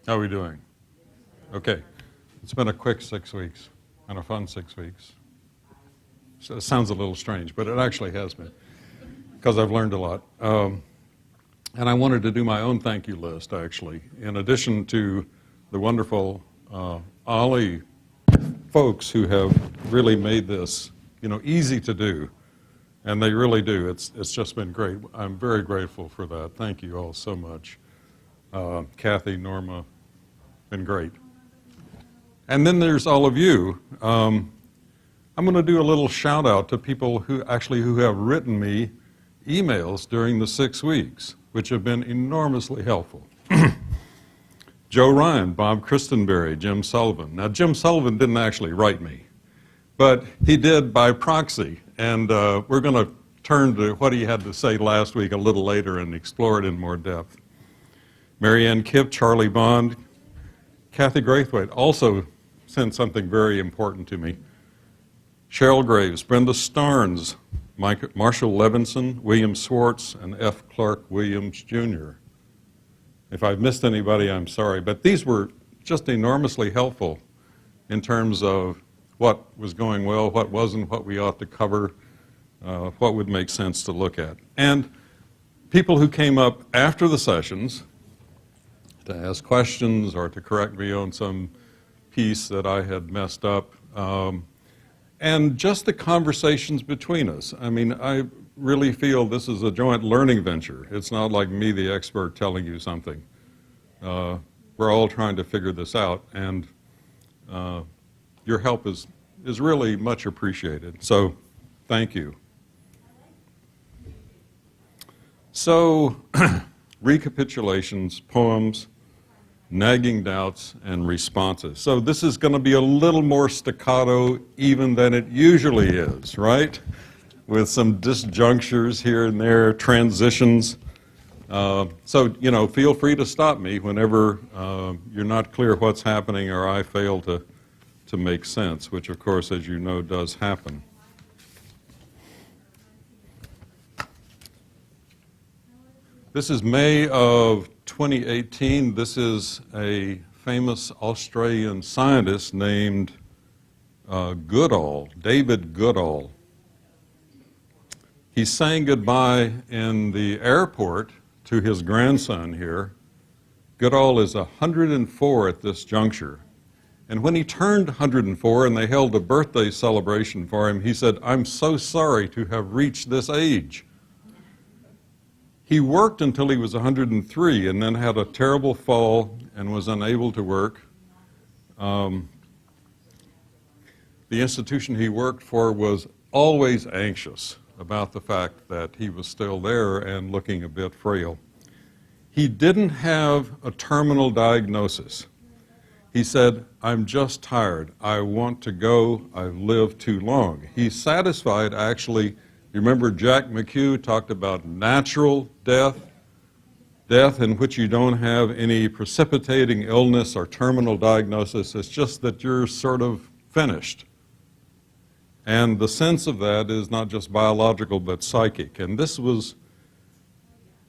How are we doing? Okay. It's been a quick 6 weeks and a fun 6 weeks. So it sounds a little strange, but it actually has been because I've learned a lot. And I wanted to do my own thank you list, actually. In addition to the wonderful Ollie folks who have really made this, easy to do. And they really do. It's just been great. I'm very grateful for that. Thank you all so much. Kathy, Norma, been great. And then there's all of you. I'm going to do a little shout out to people who have written me emails during the 6 weeks, which have been enormously helpful. Joe Ryan, Bob Christenberry, Jim Sullivan. Now, Jim Sullivan didn't actually write me, but he did by proxy. And we're going to turn to what he had to say last week a little later and explore it in more depth. Marianne Kipp, Charlie Bond, Kathy Graithwaite also sent something very important to me. Cheryl Graves, Brenda Starnes, Marshall Levinson, William Swartz, and F. Clark Williams, Jr. If I've missed anybody, I'm sorry, but these were just enormously helpful in terms of what was going well, what wasn't, what we ought to cover, what would make sense to look at. And people who came up after the sessions to ask questions or to correct me on some piece that I had messed up, and just the conversations between us. I mean, I really feel this is a joint learning venture. It's not like me, the expert, telling you something. We're all trying to figure this out, and your help is really much appreciated. So, thank you. So, recapitulations, poems, nagging doubts, and responses. So this is going to be a little more staccato even than it usually is, right? With some disjunctures here and there, transitions. So, feel free to stop me whenever you're not clear what's happening or I fail to make sense, which of course, as you know, does happen. This is May of 2018. This is a famous Australian scientist named Goodall, David Goodall. He's saying goodbye in the airport to his grandson here. Goodall is 104 at this juncture. And when he turned 104 and they held a birthday celebration for him, he said, "I'm so sorry to have reached this age." He worked until he was 103 and then had a terrible fall and was unable to work. The institution he worked for was always anxious about the fact that he was still there and looking a bit frail. He didn't have a terminal diagnosis. He said, "I'm just tired. I want to go. I've lived too long." He's satisfied, actually. You remember Jack McHugh talked about natural death, death in which you don't have any precipitating illness or terminal diagnosis. It's just that you're sort of finished. And the sense of that is not just biological but psychic. And this was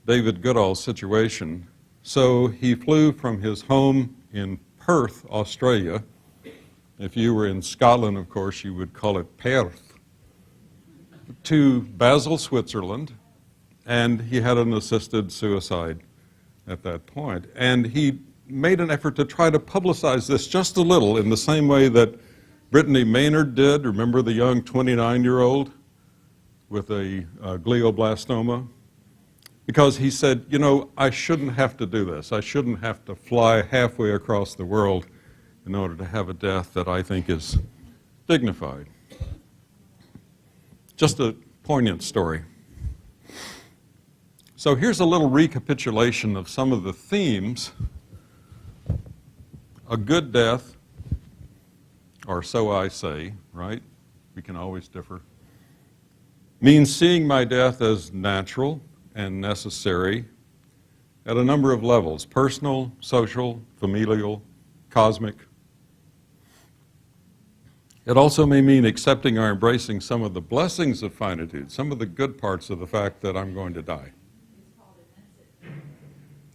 David Goodall's situation. So he flew from his home in Perth, Australia. If you were in Scotland, of course, you would call it Perth, to Basel, Switzerland, and he had an assisted suicide at that point. And he made an effort to try to publicize this just a little in the same way that Brittany Maynard did. Remember the young 29-year-old with a glioblastoma? Because he said, I shouldn't have to do this. I shouldn't have to fly halfway across the world in order to have a death that I think is dignified. Just a poignant story. So here's a little recapitulation of some of the themes. A good death, or so I say, right? We can always differ. Means seeing my death as natural and necessary at a number of levels: personal, social, familial, cosmic. It also may mean accepting or embracing some of the blessings of finitude, some of the good parts of the fact that I'm going to die.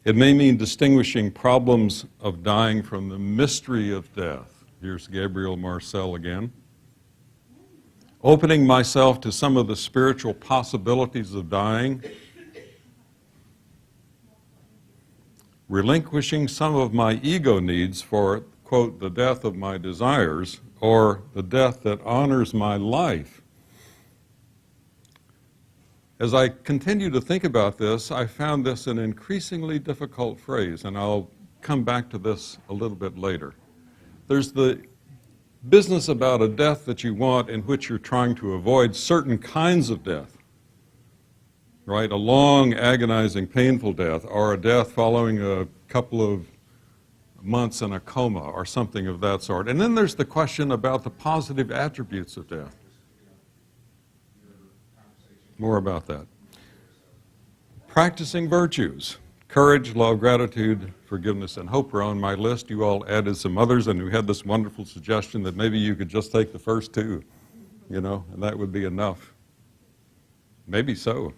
It may mean distinguishing problems of dying from the mystery of death. Here's Gabriel Marcel again. Opening myself to some of the spiritual possibilities of dying. Relinquishing some of my ego needs for, quote, the death of my desires, or the death that honors my life. As I continue to think about this, I found this an increasingly difficult phrase, and I'll come back to this a little bit later. There's the business about a death that you want in which you're trying to avoid certain kinds of death, right? A long, agonizing, painful death, or a death following a couple of months in a coma, or something of that sort. And then there's the question about the positive attributes of death. More about that. Practicing virtues. Courage, love, gratitude, forgiveness, and hope are on my list. You all added some others, and you had this wonderful suggestion that maybe you could just take the first two, and that would be enough. Maybe so.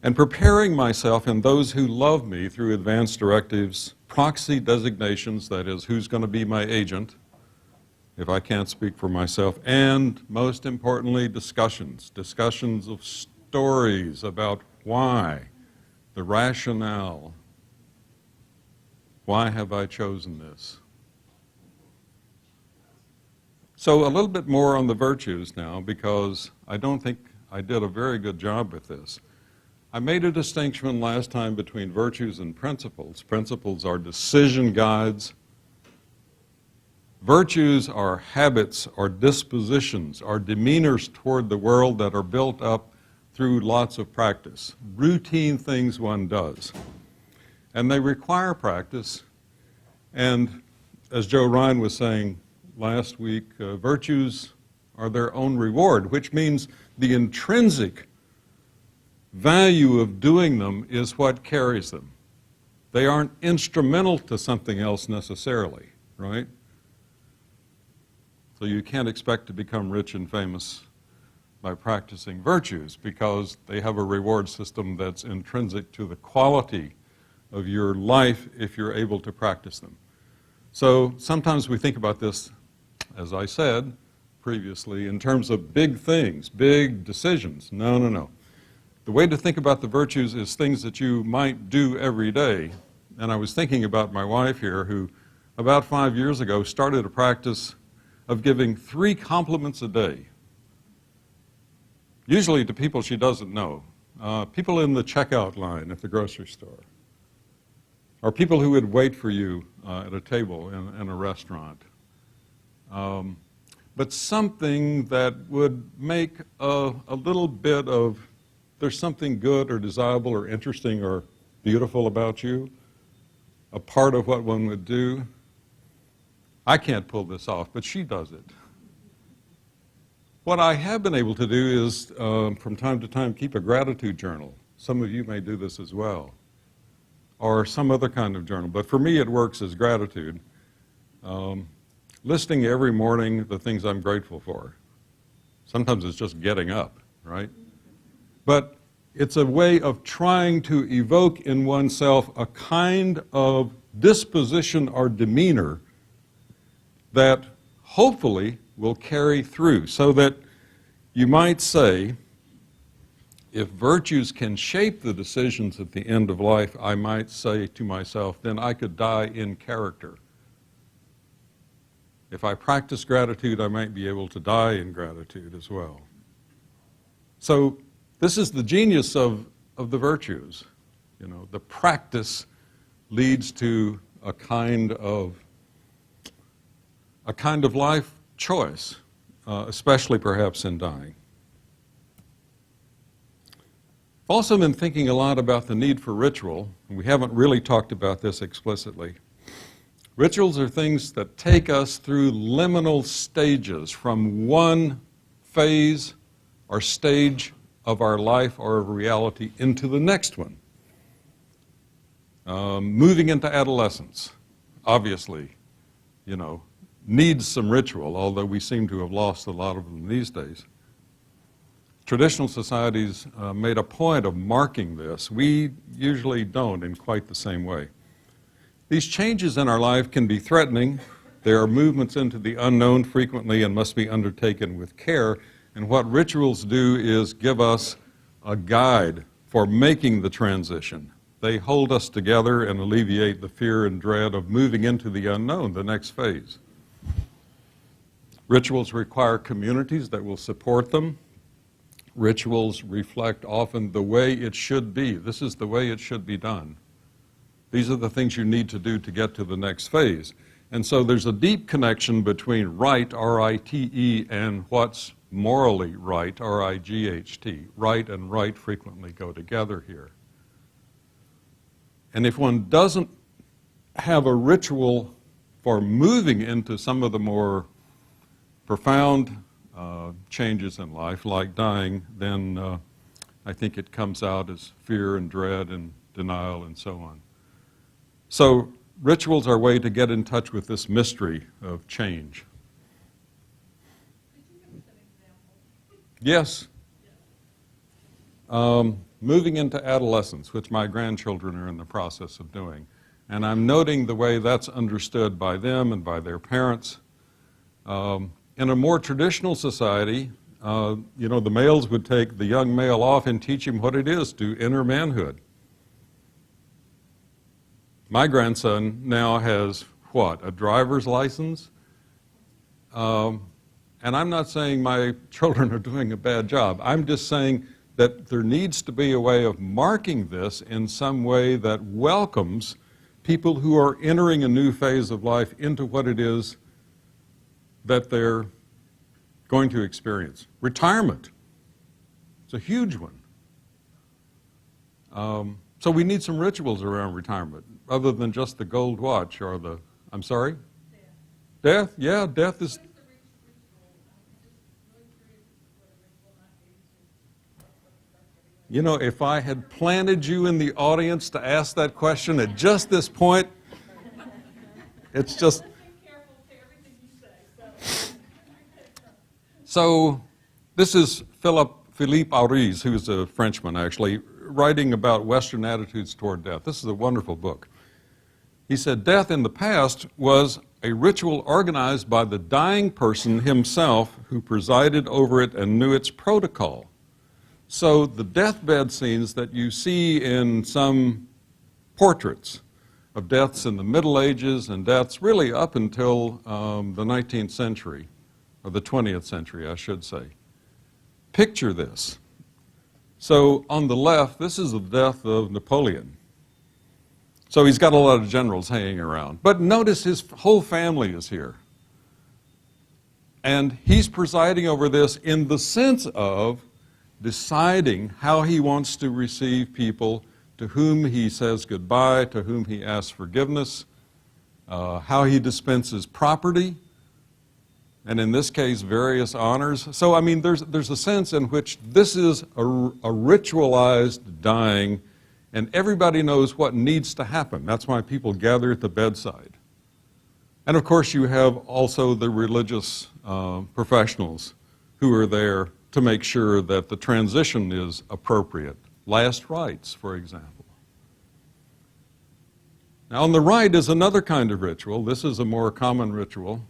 And preparing myself and those who love me through advance directives, proxy designations, that is, who's going to be my agent, if I can't speak for myself, and most importantly, discussions of stories about why, the rationale, why have I chosen this? So a little bit more on the virtues now, because I don't think I did a very good job with this. I made a distinction last time between virtues and principles. Principles are decision guides. Virtues are habits or dispositions or demeanors toward the world that are built up through lots of practice, routine things one does. And they require practice. And as Joe Ryan was saying last week, virtues are their own reward, which means the intrinsic value of doing them is what carries them. They aren't instrumental to something else necessarily, right? So you can't expect to become rich and famous by practicing virtues, because they have a reward system that's intrinsic to the quality of your life if you're able to practice them. So sometimes we think about this, as I said previously, in terms of big things, big decisions. No. The way to think about the virtues is things that you might do every day. And I was thinking about my wife here, who about 5 years ago started a practice of giving 3 compliments a day, usually to people she doesn't know, people in the checkout line at the grocery store, or people who would wait for you at a table in a restaurant. But something that would make a little bit of, there's something good or desirable or interesting or beautiful about you, a part of what one would do. I can't pull this off, but she does it. What I have been able to do is, from time to time, keep a gratitude journal. Some of you may do this as well, or some other kind of journal. But for me, it works as gratitude. Listing every morning the things I'm grateful for. Sometimes it's just getting up, right? But it's a way of trying to evoke in oneself a kind of disposition or demeanor that hopefully will carry through, so that you might say, if virtues can shape the decisions at the end of life, I might say to myself, then I could die in character. If I practice gratitude, I might be able to die in gratitude as well. So this is the genius of the virtues. The practice leads to a kind of life choice, especially perhaps in dying. I've also been thinking a lot about the need for ritual, and we haven't really talked about this explicitly. Rituals are things that take us through liminal stages from one phase or stage of our life or of reality into the next one. Moving into adolescence, obviously, needs some ritual, although we seem to have lost a lot of them these days. Traditional societies made a point of marking this. We usually don't in quite the same way. These changes in our life can be threatening. There are movements into the unknown frequently and must be undertaken with care. And what rituals do is give us a guide for making the transition. They hold us together and alleviate the fear and dread of moving into the unknown, the next phase. Rituals require communities that will support them. Rituals reflect often the way it should be. This is the way it should be done. These are the things you need to do to get to the next phase. And so there's a deep connection between right, R-I-T-E, and what's morally right, R-I-G-H-T. Right and right frequently go together here. And if one doesn't have a ritual for moving into some of the more profound changes in life, like dying, then I think it comes out as fear and dread and denial and so on. So rituals are a way to get in touch with this mystery of change. Could you give us an example? Yes. Moving into adolescence, which my grandchildren are in the process of doing. And I'm noting the way that's understood by them and by their parents. In a more traditional society, the males would take the young male off and teach him what it is to enter manhood. My grandson now has, a driver's license? And I'm not saying my children are doing a bad job. I'm just saying that there needs to be a way of marking this in some way that welcomes people who are entering a new phase of life into what it is that they're going to experience. Retirement. It's a huge one. So we need some rituals around retirement, other than just the gold watch or the, I'm sorry? Death. Death? Yeah, death is... You know, if I had planted you in the audience to ask that question at just this point, it's just... So this is Philippe Auriz, who's a Frenchman actually, writing about Western attitudes toward death. This is a wonderful book. He said, death in the past was a ritual organized by the dying person himself who presided over it and knew its protocol. So the deathbed scenes that you see in some portraits of deaths in the Middle Ages and deaths really up until the 19th century, or the 20th century, I should say. Picture this. So on the left, this is the death of Napoleon. So he's got a lot of generals hanging around. But notice his whole family is here. And he's presiding over this in the sense of deciding how he wants to receive people to whom he says goodbye, to whom he asks forgiveness, how he dispenses property, and in this case, various honors. So, I mean, there's a sense in which this is a ritualized dying, and everybody knows what needs to happen. That's why people gather at the bedside. And of course, you have also the religious professionals who are there to make sure that the transition is appropriate. Last rites, for example. Now, on the right is another kind of ritual. This is a more common ritual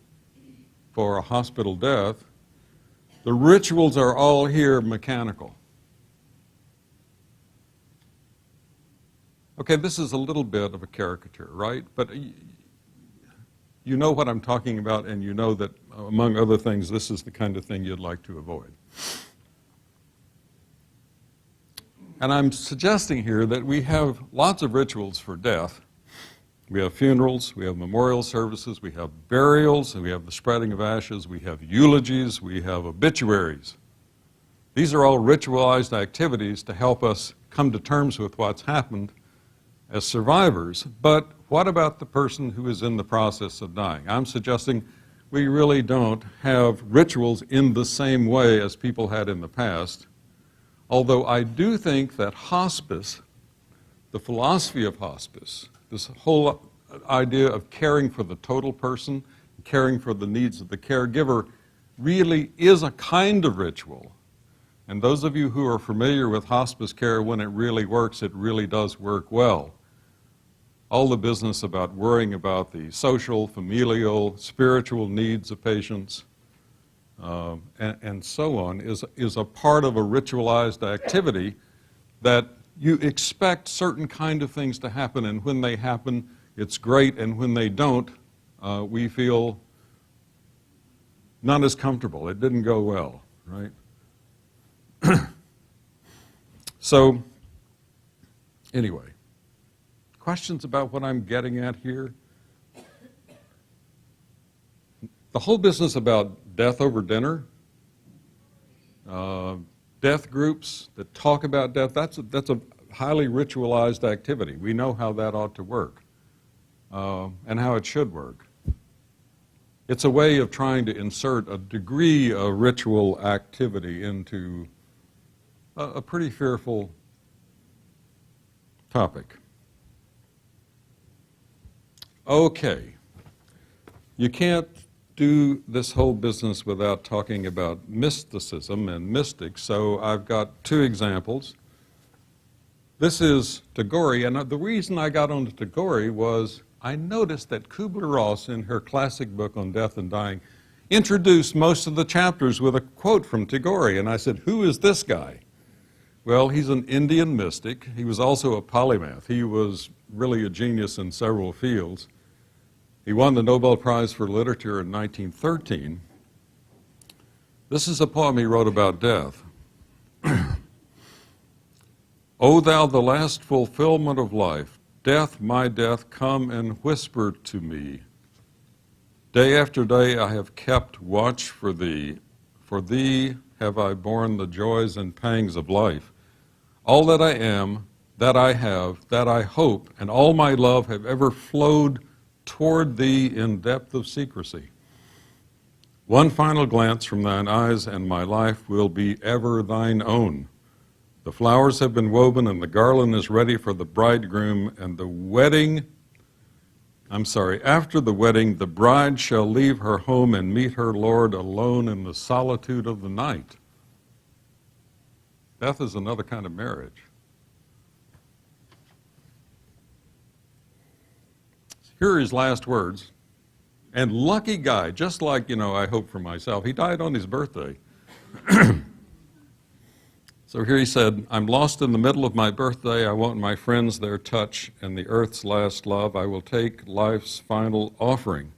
for a hospital death. The rituals are all here mechanical. Okay, this is a little bit of a caricature, right? But you know what I'm talking about, and you know that, among other things, this is the kind of thing you'd like to avoid. And I'm suggesting here that we have lots of rituals for death. We have funerals, we have memorial services, we have burials, and we have the spreading of ashes, we have eulogies, we have obituaries. These are all ritualized activities to help us come to terms with what's happened as survivors. But what about the person who is in the process of dying? I'm suggesting we really don't have rituals in the same way as people had in the past, although I do think that hospice, the philosophy of hospice, this whole idea of caring for the total person, caring for the needs of the caregiver, really is a kind of ritual And those of you who are familiar with hospice care, when it really works, it really does work well. All the business about worrying about the social, familial, spiritual needs of patients, and so on, is a part of a ritualized activity that you expect certain kind of things to happen, and when they happen, it's great, and when they don't, we feel not as comfortable. It didn't go well, right? So, anyway, questions about what I'm getting at here? The whole business about death over dinner, death groups that talk about death, that's a highly ritualized activity. We know how that ought to work, and how it should work. It's a way of trying to insert a degree of ritual activity into a pretty fearful topic. Okay. You can't do this whole business without talking about mysticism and mystics, so I've got two examples. This is Tagore, and the reason I got onto Tagore was I noticed that Kubler-Ross, in her classic book on death and dying, introduced most of the chapters with a quote from Tagore, and I said, who is this guy? Well, he's an Indian mystic. He was also a polymath. He was really a genius in several fields. He won the Nobel Prize for Literature in 1913. This is a poem he wrote about death. O thou the last fulfillment of life, death, my death, come and whisper to me. Day after day I have kept watch for thee have I borne the joys and pangs of life. All that I am, that I have, that I hope, and all my love have ever flowed toward thee in depth of secrecy. One final glance from thine eyes and my life will be ever thine own. The flowers have been woven and the garland is ready for the bridegroom, and after the wedding, the bride shall leave her home and meet her Lord alone in the solitude of the night. Death is another kind of marriage. Here are his last words. And lucky guy, just like, I hope for myself. He died on his birthday. So here he said, I'm lost in the middle of my birthday. I want my friends their touch and the earth's last love. I will take life's final offering.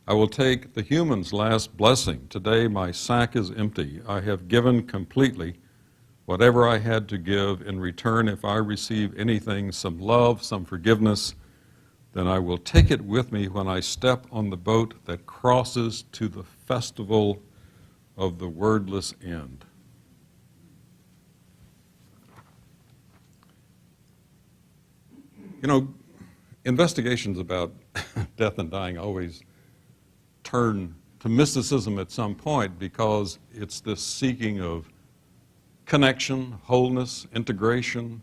I will take the human's last blessing. Today my sack is empty. I have given completely whatever I had to give. In return, if I receive anything, some love, some forgiveness, then I will take it with me when I step on the boat that crosses to the festival of the wordless end. Investigations about death and dying always turn to mysticism at some point, because it's this seeking of connection, wholeness, integration,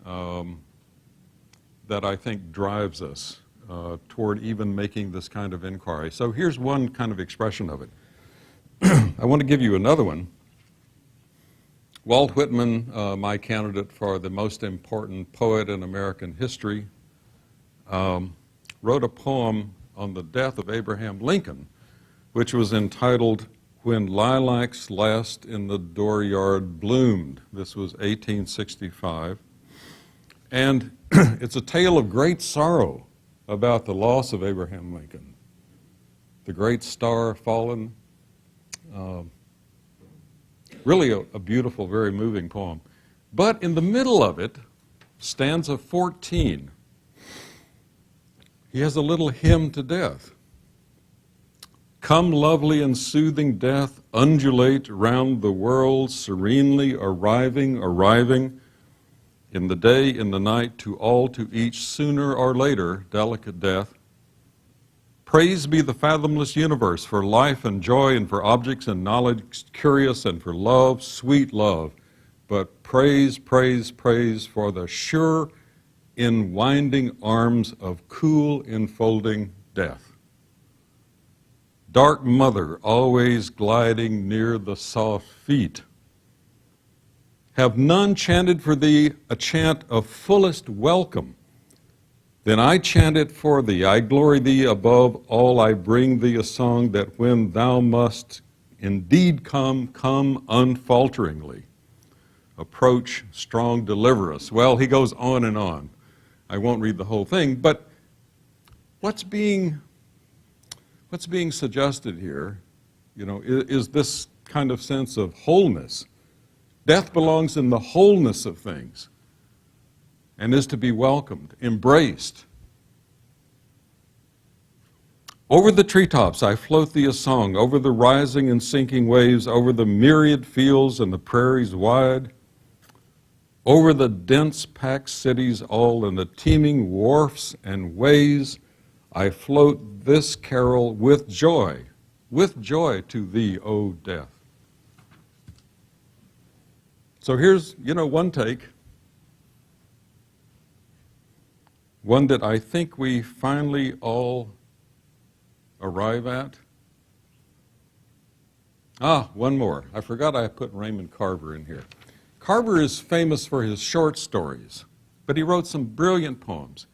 that I think drives us toward even making this kind of inquiry. So here's one kind of expression of it. I want to give you another one. Walt Whitman, my candidate for the most important poet in American history, wrote a poem on the death of Abraham Lincoln, which was entitled When Lilacs Last in the Dooryard Bloomed. This was 1865. And it's a tale of great sorrow about the loss of Abraham Lincoln. The great star fallen. Really a beautiful, very moving poem. But in the middle of it, stanza 14, he has a little hymn to death. Come, lovely and soothing death, undulate round the world, serenely arriving, in the day, in the night, to all, to each, sooner or later, delicate death. Praise be the fathomless universe for life and joy and for objects and knowledge curious and for love, sweet love. But praise, praise, praise for the sure enwinding arms of cool enfolding death. Dark mother always gliding near the soft feet Have none chanted for thee a chant of fullest welcome? Then I chant it for thee. I glory thee above all. I bring thee a song that when thou must indeed come, come unfalteringly. Approach, strong, deliver us. Well, he goes on and on. I won't read the whole thing, but what's being suggested here, is this kind of sense of wholeness. Death belongs in the wholeness of things and is to be welcomed, embraced. Over the treetops I float thee a song, over the rising and sinking waves, over the myriad fields and the prairies wide, over the dense packed cities all and the teeming wharfs and ways, I float this carol with joy to thee, O death. So here's, one take, one that I think we finally all arrive at. One more. I forgot I put Raymond Carver in here. Carver is famous for his short stories, but he wrote some brilliant poems.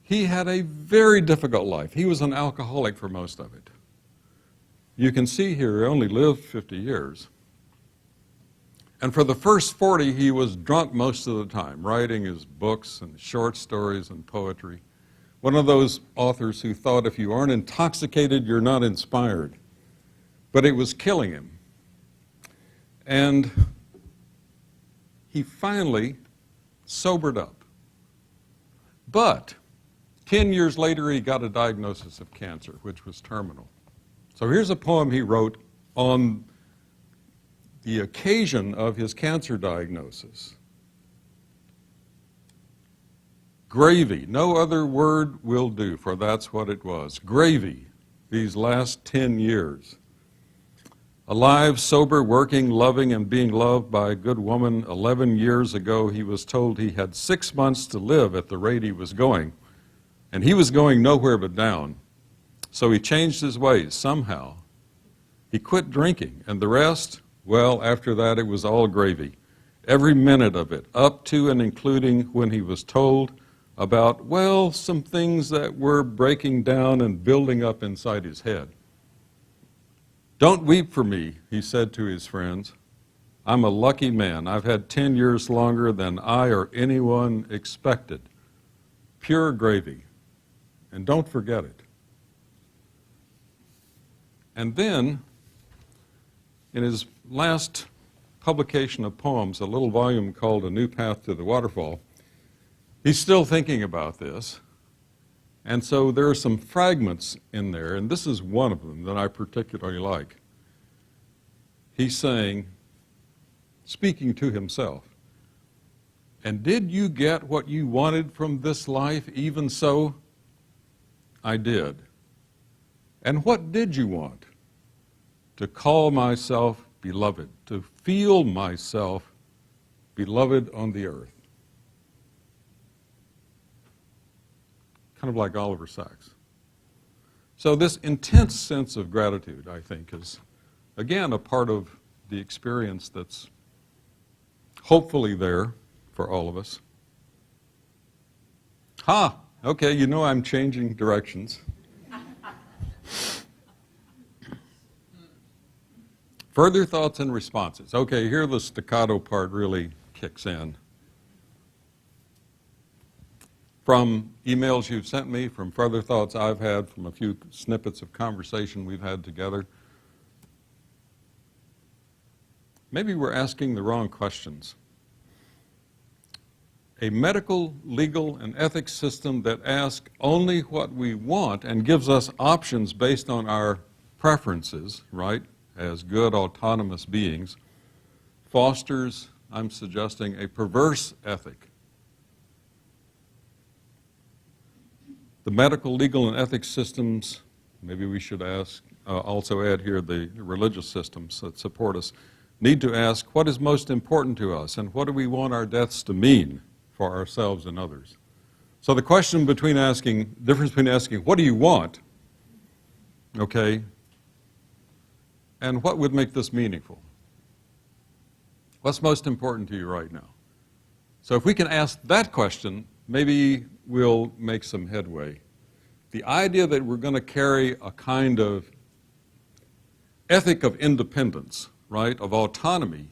He had a very difficult life. He was an alcoholic for most of it. You can see here he only lived 50 years. And for the first 40, he was drunk most of the time, writing his books and short stories and poetry. One of those authors who thought if you aren't intoxicated, you're not inspired. But it was killing him. And he finally sobered up. But 10 years later, he got a diagnosis of cancer, which was terminal. So here's a poem he wrote on the occasion of his cancer diagnosis. Gravy, no other word will do, for that's what it was. Gravy, these last 10 years. Alive, sober, working, loving, and being loved by a good woman. 11 years ago, he was told he had 6 months to live at the rate he was going. And he was going nowhere but down. So he changed his ways somehow. He quit drinking, and the rest, well, after that, it was all gravy. Every minute of it, up to and including when he was told about, some things that were breaking down and building up inside his head. Don't weep for me, he said to his friends. I'm a lucky man. I've had 10 years longer than I or anyone expected. Pure gravy. And don't forget it. And then, in his last publication of poems, a little volume called A New Path to the Waterfall, he's still thinking about this. And so there are some fragments in there, and this is one of them that I particularly like. He's saying, speaking to himself, and did you get what you wanted from this life? Even so, I did. And what did you want? To call myself beloved, to feel myself beloved on the earth. Kind of like Oliver Sacks. So this intense sense of gratitude, I think, is, again, a part of the experience that's hopefully there for all of us. Okay, I'm changing directions. Further thoughts and responses. Okay, here the staccato part really kicks in. From emails you've sent me, from further thoughts I've had, from a few snippets of conversation we've had together, maybe we're asking the wrong questions. A medical, legal, and ethics system that asks only what we want and gives us options based on our preferences, right, as good autonomous beings, fosters, I'm suggesting, a perverse ethic. The medical, legal, and ethics systems, maybe we should also add here the religious systems that support us, need to ask what is most important to us and what do we want our deaths to mean for ourselves and others. So the question difference between asking, what do you want, okay, and what would make this meaningful? What's most important to you right now? So if we can ask that question, maybe we'll make some headway. The idea that we're going to carry a kind of ethic of independence, right, of autonomy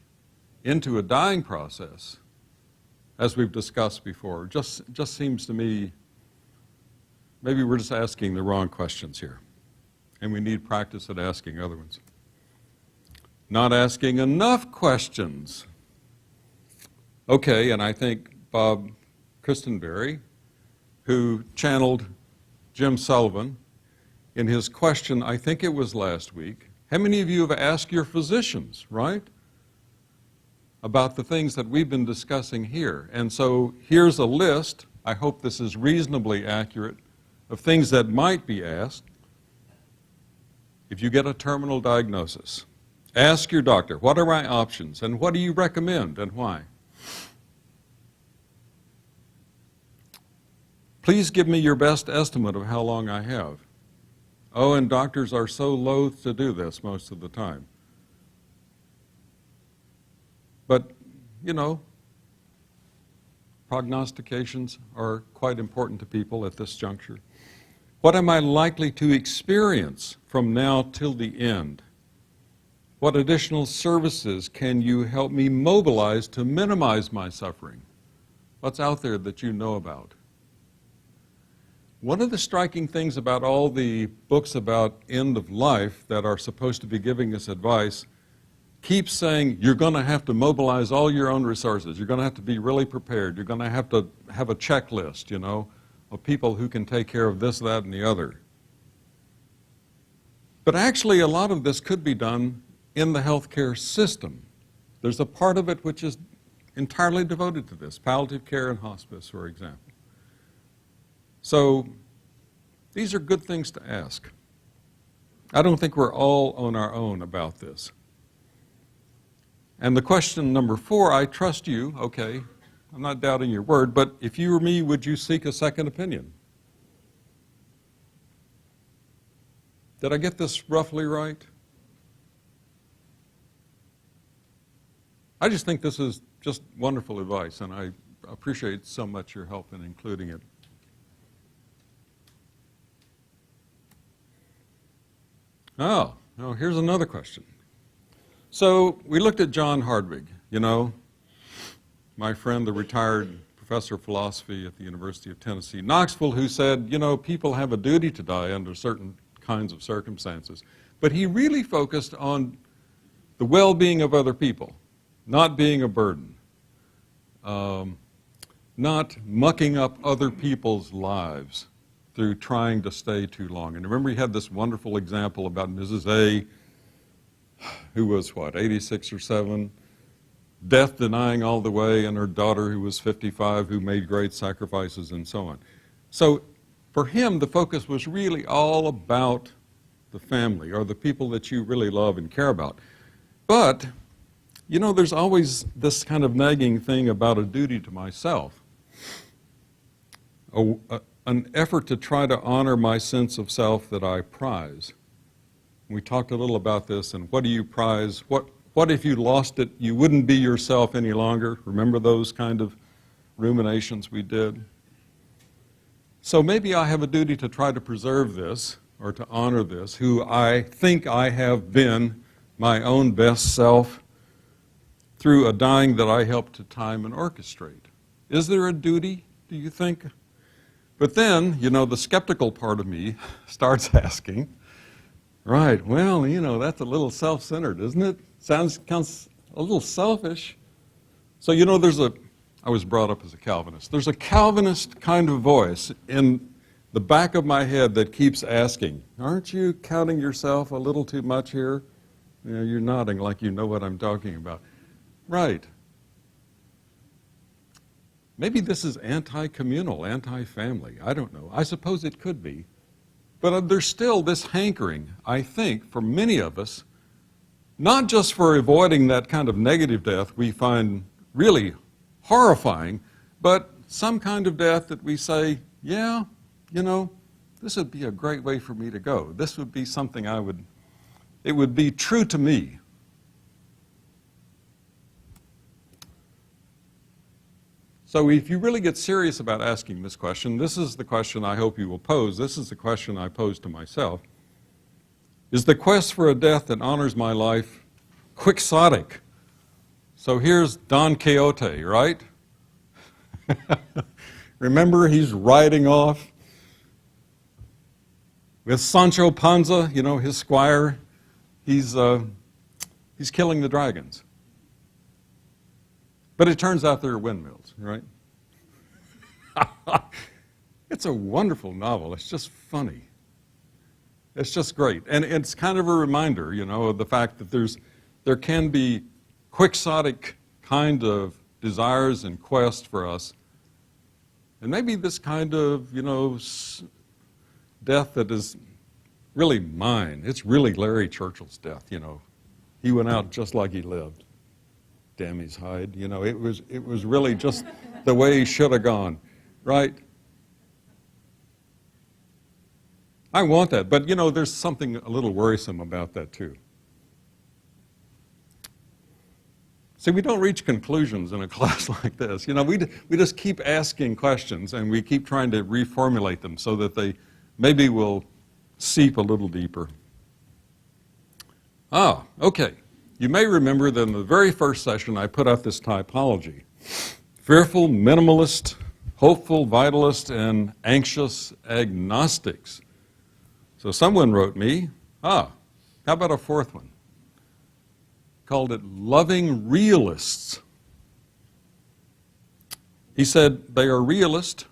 into a dying process, as we've discussed before, just seems to me maybe we're just asking the wrong questions here, and we need practice at asking other ones. Not asking enough questions. Okay, and I think Bob Christenberry, who channeled Jim Sullivan in his question, I think it was last week, how many of you have asked your physicians, right, about the things that we've been discussing here? And so here's a list, I hope this is reasonably accurate, of things that might be asked if you get a terminal diagnosis. Ask your doctor, what are my options, and what do you recommend, and why? Please give me your best estimate of how long I have. Oh, and doctors are so loath to do this most of the time. But, you know, prognostications are quite important to people at this juncture. What am I likely to experience from now till the end? What additional services can you help me mobilize to minimize my suffering? What's out there that you know about? One of the striking things about all the books about end of life that are supposed to be giving us advice keeps saying you're going to have to mobilize all your own resources. You're going to have to be really prepared. You're going to have a checklist, you know, of people who can take care of this, that, and the other. But actually, a lot of this could be done in the healthcare system. There's a part of it which is entirely devoted to this, palliative care and hospice, for example. So these are good things to ask. I don't think we're all on our own about this. And the question number 4, I trust you, okay, I'm not doubting your word, but if you were me, would you seek a second opinion? Did I get this roughly right? I just think this is just wonderful advice, and I appreciate so much your help in including it. Oh, here's another question. So we looked at John Hardwig, you know, my friend, the retired professor of philosophy at the University of Tennessee, Knoxville, who said, you know, people have a duty to die under certain kinds of circumstances. But he really focused on the well-being of other people, not being a burden, not mucking up other people's lives through trying to stay too long. And remember, he had this wonderful example about Mrs. A, who was, 86 or 7, death denying all the way, and her daughter, who was 55, who made great sacrifices, and so on. So for him, the focus was really all about the family, or the people that you really love and care about. But, you know, there's always this kind of nagging thing about a duty to myself. An effort to try to honor my sense of self that I prize. We talked a little about this, and what do you prize? What if you lost it, you wouldn't be yourself any longer? Remember those kind of ruminations we did? So maybe I have a duty to try to preserve this, or to honor this, who I think I have been my own best self through a dying that I helped to time and orchestrate. Is there a duty, do you think? But then, you know, the skeptical part of me starts asking, right, well, you know, that's a little self-centered, isn't it? Sounds a little selfish. So, you know, I was brought up as a Calvinist. There's a Calvinist kind of voice in the back of my head that keeps asking, aren't you counting yourself a little too much here? You know, you're nodding like you know what I'm talking about. Right. Maybe this is anti-communal, anti-family. I don't know. I suppose it could be. But there's still this hankering, I think, for many of us, not just for avoiding that kind of negative death we find really horrifying, but some kind of death that we say, yeah, you know, this would be a great way for me to go. This would be something it would be true to me. So if you really get serious about asking this question, this is the question I hope you will pose. This is the question I pose to myself. Is the quest for a death that honors my life quixotic? So here's Don Quixote, right? Remember, he's riding off with Sancho Panza, you know, his squire. He's killing the dragons. But it turns out they're windmills, right? It's a wonderful novel. It's just funny. It's just great. And it's kind of a reminder, you know, of the fact that there can be quixotic kind of desires and quest for us. And maybe this kind of, you know, death that is really mine. It's really Larry Churchill's death, you know. He went out just like he lived. Damn his hide. You know, it was really just the way he should have gone, right? I want that, but you know, there's something a little worrisome about that too. See, we don't reach conclusions in a class like this. You know, we just keep asking questions and we keep trying to reformulate them so that they maybe will seep a little deeper. Okay. You may remember that in the very first session I put out this typology. Fearful, minimalist, hopeful, vitalist, and anxious agnostics. So someone wrote me, how about a fourth one? Called it loving realists. He said they are realist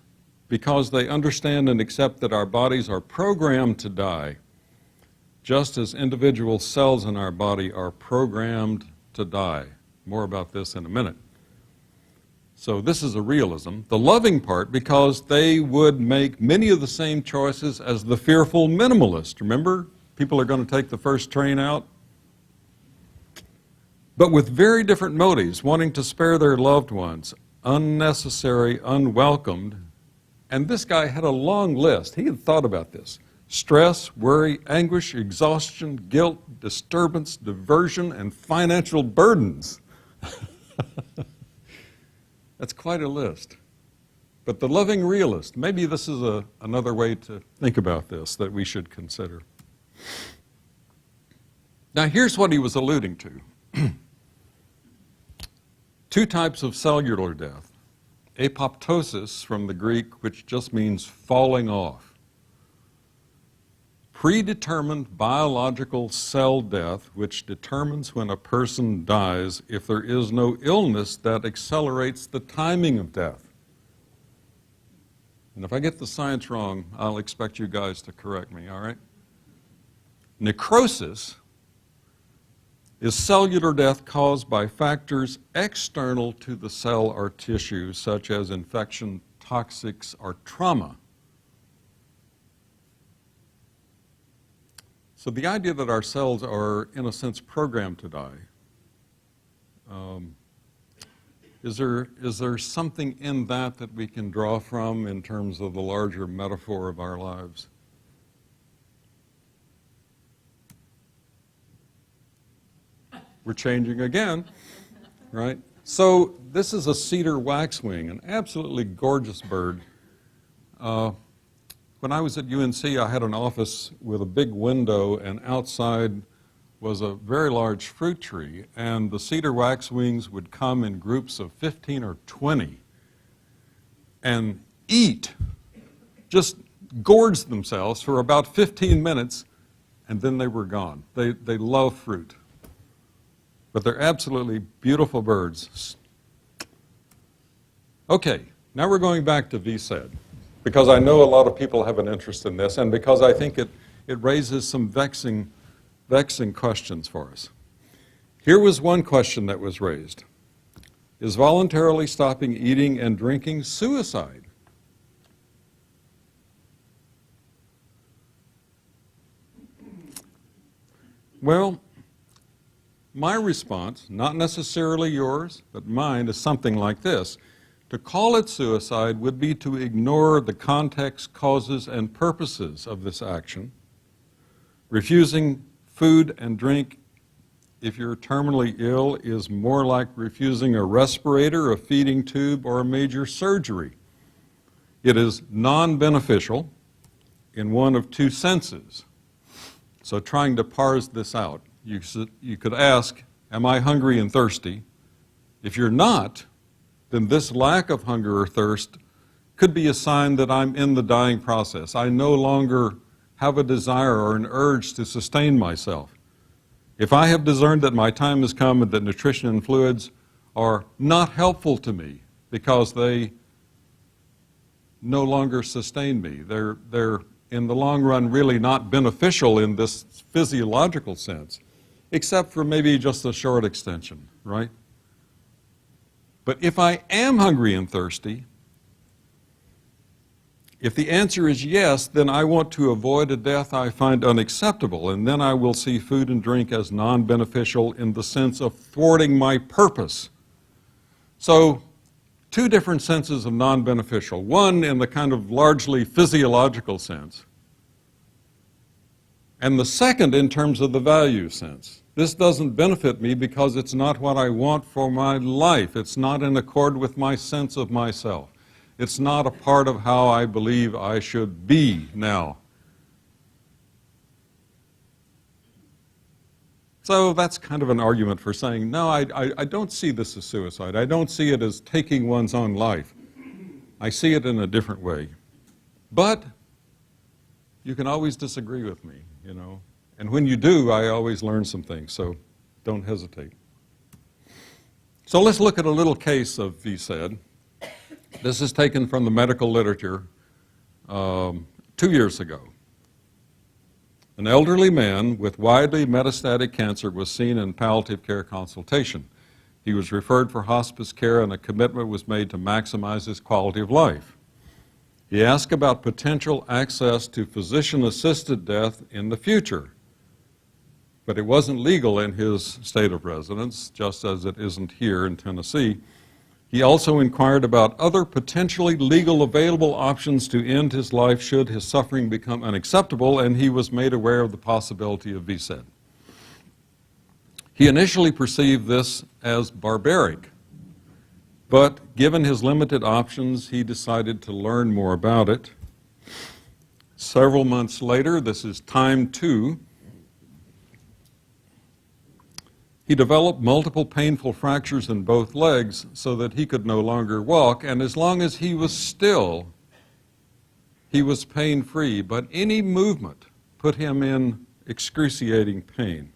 because they understand and accept that our bodies are programmed to die, just as individual cells in our body are programmed to die. More about this in a minute. So this is a realism. The loving part, because they would make many of the same choices as the fearful minimalist. Remember, people are going to take the first train out, but with very different motives, wanting to spare their loved ones, unnecessary, unwelcomed. And this guy had a long list. He had thought about this. Stress, worry, anguish, exhaustion, guilt, disturbance, diversion, and financial burdens. That's quite a list. But the loving realist, maybe this is another way to think about this that we should consider. Now here's what he was alluding to. Two types of cellular death. Apoptosis from the Greek, which just means falling off. Predetermined biological cell death, which determines when a person dies if there is no illness that accelerates the timing of death. And if I get the science wrong, I'll expect you guys to correct me, all right? Necrosis is cellular death caused by factors external to the cell or tissue, such as infection, toxics, or trauma. So the idea that our cells are, in a sense, programmed to die, is there something in that we can draw from in terms of the larger metaphor of our lives? We're changing again, right? So this is a cedar waxwing, an absolutely gorgeous bird. When I was at UNC, I had an office with a big window, and outside was a very large fruit tree, and the cedar waxwings would come in groups of 15 or 20 and eat, just gorge themselves for about 15 minutes, and then they were gone. They love fruit. But they're absolutely beautiful birds. Okay, now we're going back to VSED, because I know a lot of people have an interest in this, and because I think it raises some vexing questions for us. Here was one question that was raised. Is voluntarily stopping eating and drinking suicide? Well, my response, not necessarily yours, but mine, is something like this. To call it suicide would be to ignore the context, causes, and purposes of this action. Refusing food and drink if you're terminally ill is more like refusing a respirator, a feeding tube, or a major surgery. It is non-beneficial in one of two senses. So trying to parse this out, you could ask, am I hungry and thirsty? If you're not, then this lack of hunger or thirst could be a sign that I'm in the dying process. I no longer have a desire or an urge to sustain myself. If I have discerned that my time has come and that nutrition and fluids are not helpful to me because they no longer sustain me, they're in the long run really not beneficial in this physiological sense, except for maybe just a short extension, right? But if I am hungry and thirsty, if the answer is yes, then I want to avoid a death I find unacceptable, and then I will see food and drink as non-beneficial in the sense of thwarting my purpose. So, two different senses of non-beneficial. One in the kind of largely physiological sense, and the second in terms of the value sense. This doesn't benefit me because it's not what I want for my life. It's not in accord with my sense of myself. It's not a part of how I believe I should be now. So that's kind of an argument for saying, no, I don't see this as suicide. I don't see it as taking one's own life. I see it in a different way. But you can always disagree with me, you know. And when you do, I always learn some things, so don't hesitate. So let's look at a little case of VSED. This is taken from the medical literature 2 years ago. An elderly man with widely metastatic cancer was seen in palliative care consultation. He was referred for hospice care and a commitment was made to maximize his quality of life. He asked about potential access to physician-assisted death in the future. But it wasn't legal in his state of residence, just as it isn't here in Tennessee. He also inquired about other potentially legal available options to end his life should his suffering become unacceptable, and he was made aware of the possibility of VSED. He initially perceived this as barbaric, but given his limited options, he decided to learn more about it. Several months later, this is time 2, he developed multiple painful fractures in both legs so that he could no longer walk, and as long as he was still, he was pain-free, but any movement put him in excruciating pain.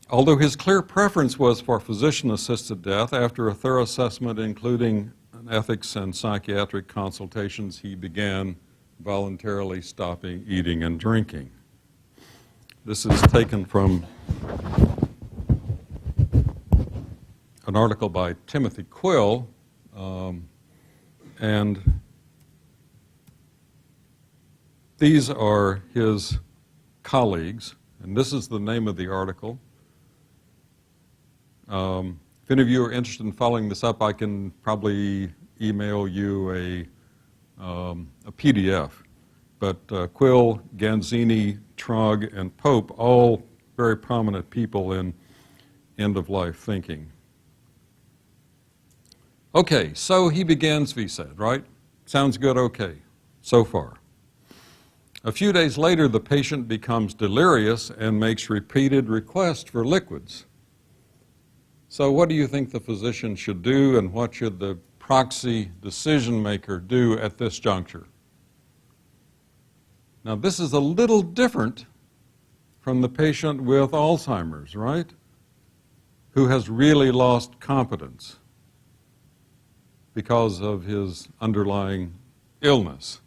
Although his clear preference was for physician-assisted death, after a thorough assessment including ethics and psychiatric consultations, he began voluntarily stopping eating and drinking. This is taken from an article by Timothy Quill, and these are his colleagues, and this is the name of the article. If any of you are interested in following this up, I can probably email you a PDF. But Quill, Ganzini, Trog, and Pope, all very prominent people in end-of-life thinking. Okay, so he begins VSED, right? Sounds good, okay, so far. A few days later, the patient becomes delirious and makes repeated requests for liquids. So what do you think the physician should do, and what should the proxy decision maker do at this juncture? Now, this is a little different from the patient with Alzheimer's, right? Who has really lost competence because of his underlying illness.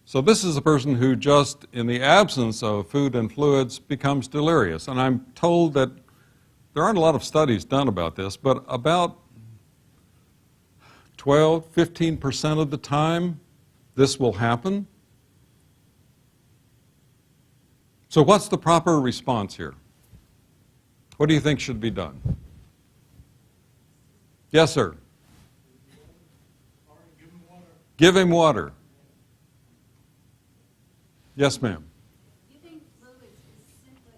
So this is a person who just, in the absence of food and fluids, becomes delirious. And I'm told that there aren't a lot of studies done about this, but about 15% of the time, this will happen. So what's the proper response here? What do you think should be done? Yes, sir. Give him water. Yes, ma'am. Giving fluids is simply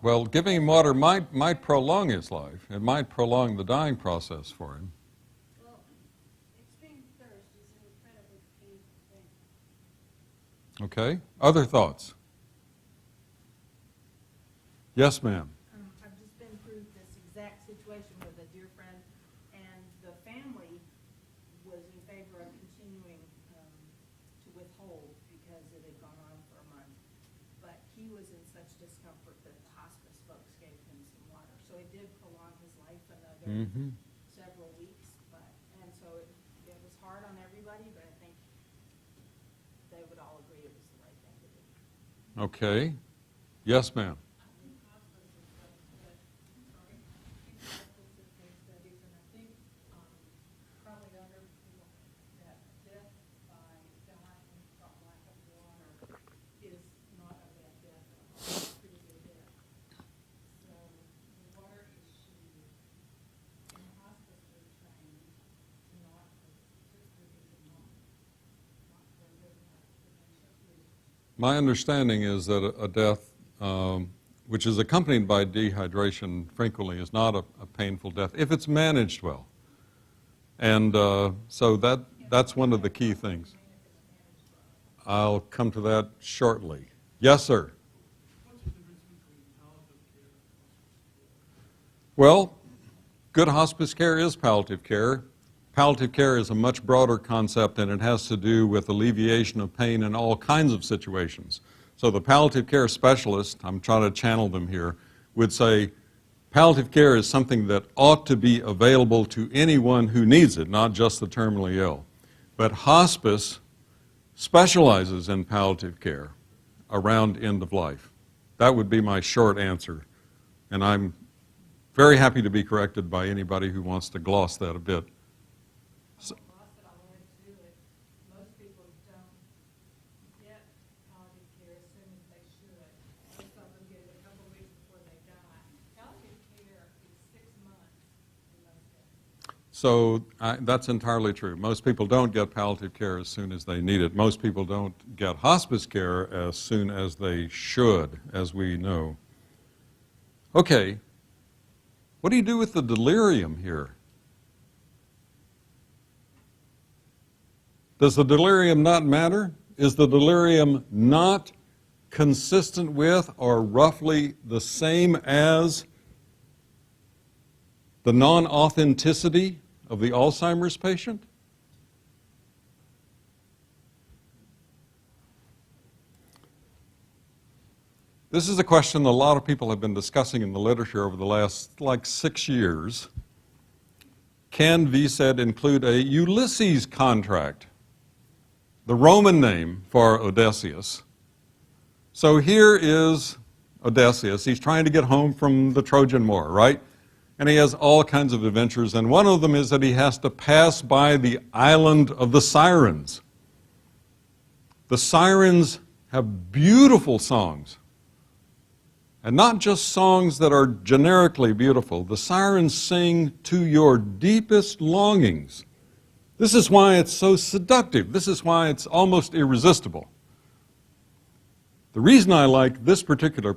Well, giving him water might prolong his life. It might prolong the dying process for him. Well, extreme thirst is an incredibly painful thing. Okay? Other thoughts? Yes, ma'am. I've just been through this exact situation with a dear friend, and the family was in favor of continuing to withhold because it had gone on for a month. But he was in such discomfort that the hospice folks gave him some water. So it did prolong his life another several weeks. And so it was hard on everybody, but I think they would all agree it was the right thing to do. Okay. Yes, ma'am. My understanding is that a death which is accompanied by dehydration frequently is not a painful death if it's managed well. And so that's one of the key things. I'll come to that shortly. Yes, sir. What's the difference between palliative care and hospice care? Well, good hospice care is palliative care. Palliative care is a much broader concept, and it has to do with alleviation of pain in all kinds of situations. So the palliative care specialist, I'm trying to channel them here, would say palliative care is something that ought to be available to anyone who needs it, not just the terminally ill. But hospice specializes in palliative care around end of life. That would be my short answer. And I'm very happy to be corrected by anybody who wants to gloss that a bit. Most people don't get palliative care as soon as they should. Most of them get it a couple weeks before they die. Palliative care is 6 months in most cases. So that's entirely true. Most people don't get palliative care as soon as they need it. Most people don't get hospice care as soon as they should, as we know. Okay, what do you do with the delirium here? Does the delirium not matter? Is the delirium not consistent with or roughly the same as the non-authenticity of the Alzheimer's patient? This is a question that a lot of people have been discussing in the literature over the last 6 years. Can VSED include a Ulysses contract? The Roman name for Odysseus. So here is Odysseus. He's trying to get home from the Trojan War, right? And he has all kinds of adventures, and one of them is that he has to pass by the island of the Sirens. The Sirens have beautiful songs, and not just songs that are generically beautiful. The Sirens sing to your deepest longings. This is why it's so seductive. This is why it's almost irresistible. The reason I like this particular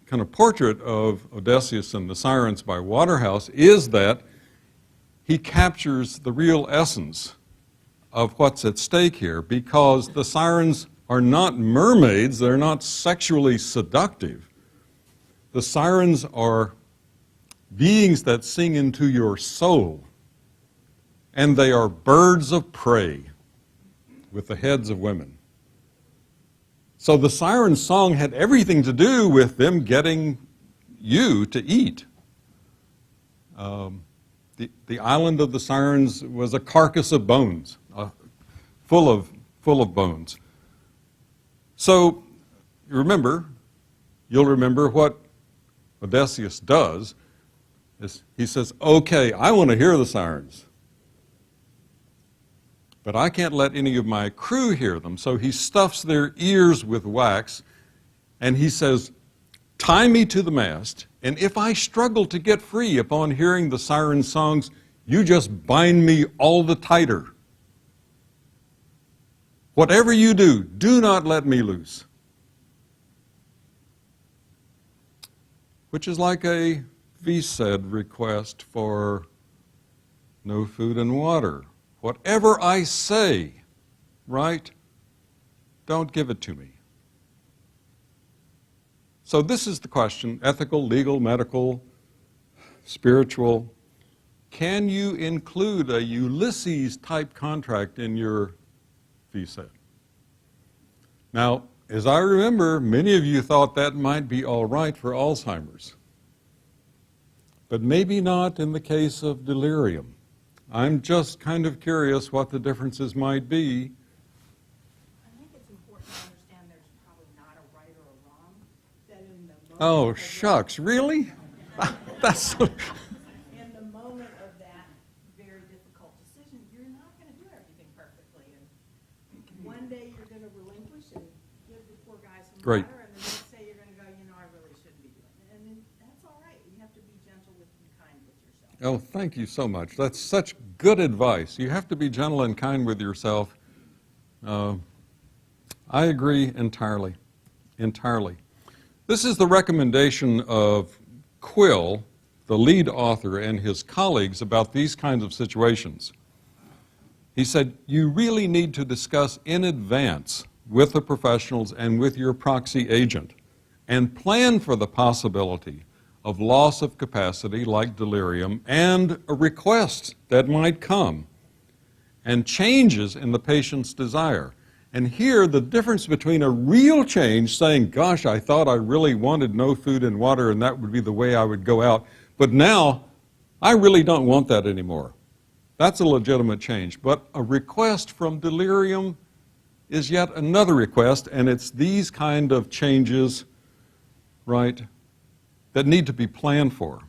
kind of portrait of Odysseus and the Sirens by Waterhouse is that he captures the real essence of what's at stake here, because the Sirens are not mermaids, they're not sexually seductive. The Sirens are beings that sing into your soul. And they are birds of prey with the heads of women. So the siren song had everything to do with them getting you to eat. The island of the Sirens was a carcass of bones, full of bones. So you'll remember what Odysseus does. Is he says, okay, I want to hear the sirens, but I can't let any of my crew hear them. So he stuffs their ears with wax, and he says, tie me to the mast, and if I struggle to get free upon hearing the siren songs, you just bind me all the tighter. Whatever you do, do not let me loose. which is like a VSED request for no food and water. Whatever I say, right? Don't give it to me. So this is the question, ethical, legal, medical, spiritual. Can you include a Ulysses type contract in your VSED? Now, as I remember, many of you thought that might be all right for Alzheimer's, but maybe not in the case of delirium. I'm just kind of curious what the differences might be. I think it's important to understand there's probably not a right or a wrong, that in the moment. Oh, of shucks, really? That's in the moment of that very difficult decision, you're not going to do everything perfectly. And one day you're going to relinquish and give the poor guy some Great. water, and the next day you're going to go, you know, I really shouldn't be doing it. And then that's all right. You have to be gentle with and kind with yourself. Oh, thank you so much. That's such good advice. You have to be gentle and kind with yourself. I agree entirely. Entirely. This is the recommendation of Quill, the lead author, and his colleagues about these kinds of situations. He said, you really need to discuss in advance with the professionals and with your proxy agent and plan for the possibility of loss of capacity like delirium and a request that might come and changes in the patient's desire. And here, the difference between a real change, saying, gosh, I thought I really wanted no food and water and that would be the way I would go out, but now I really don't want that anymore. That's a legitimate change. But a request from delirium is yet another request, and it's these kind of changes, right, that need to be planned for,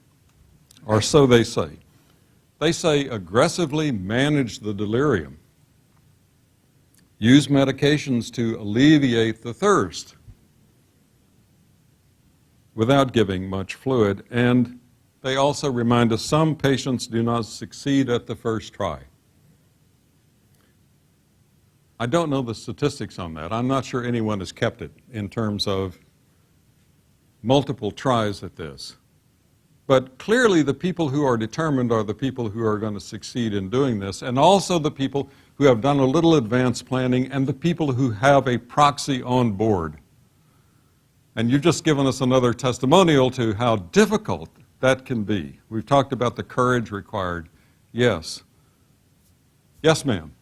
or so they say. They say aggressively manage the delirium. Use medications to alleviate the thirst without giving much fluid. And they also remind us some patients do not succeed at the first try. I don't know the statistics on that. I'm not sure anyone has kept it in terms of multiple tries at this. But clearly the people who are determined are the people who are going to succeed in doing this, and also the people who have done a little advanced planning and the people who have a proxy on board. And you've just given us another testimonial to how difficult that can be. We've talked about the courage required. Yes. Yes, ma'am.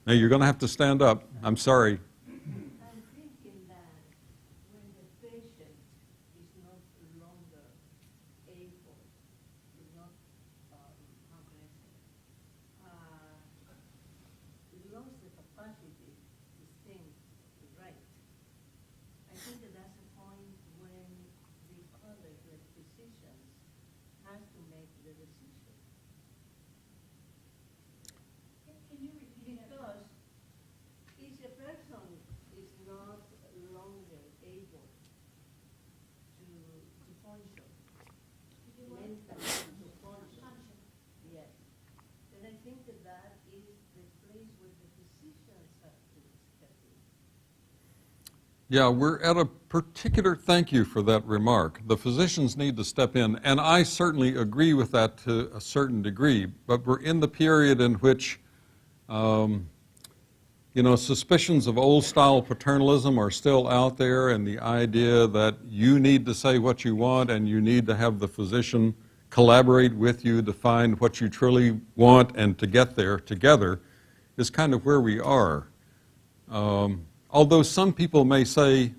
Now you're going to have to stand up. I'm sorry. I'm thinking that when the patient is no longer able to not, how can I say, lost the capacity to think right. I think that that's a point when the other, the physicians, has to make the decision. Can you repeat that? Because if a person is not longer able to function, mentally to function, yes, then I think that that is the place where the physicians have to step in. Yeah, we're at a particular, thank you for that remark. The physicians need to step in, and I certainly agree with that to a certain degree, but we're in the period in which suspicions of old-style paternalism are still out there, and the idea that you need to say what you want and you need to have the physician collaborate with you to find what you truly want and to get there together is kind of where we are. Although some people may say,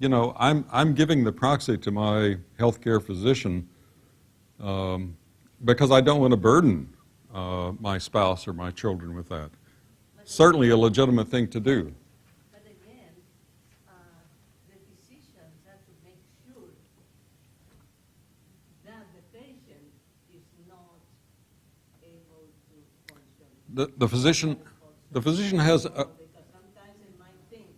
I'm giving the proxy to my healthcare physician because I don't want to burden my spouse or my children with that. Certainly a legitimate thing to do. But again, the physicians have to make sure that the patient is not able to function. The physician has Because sometimes they might think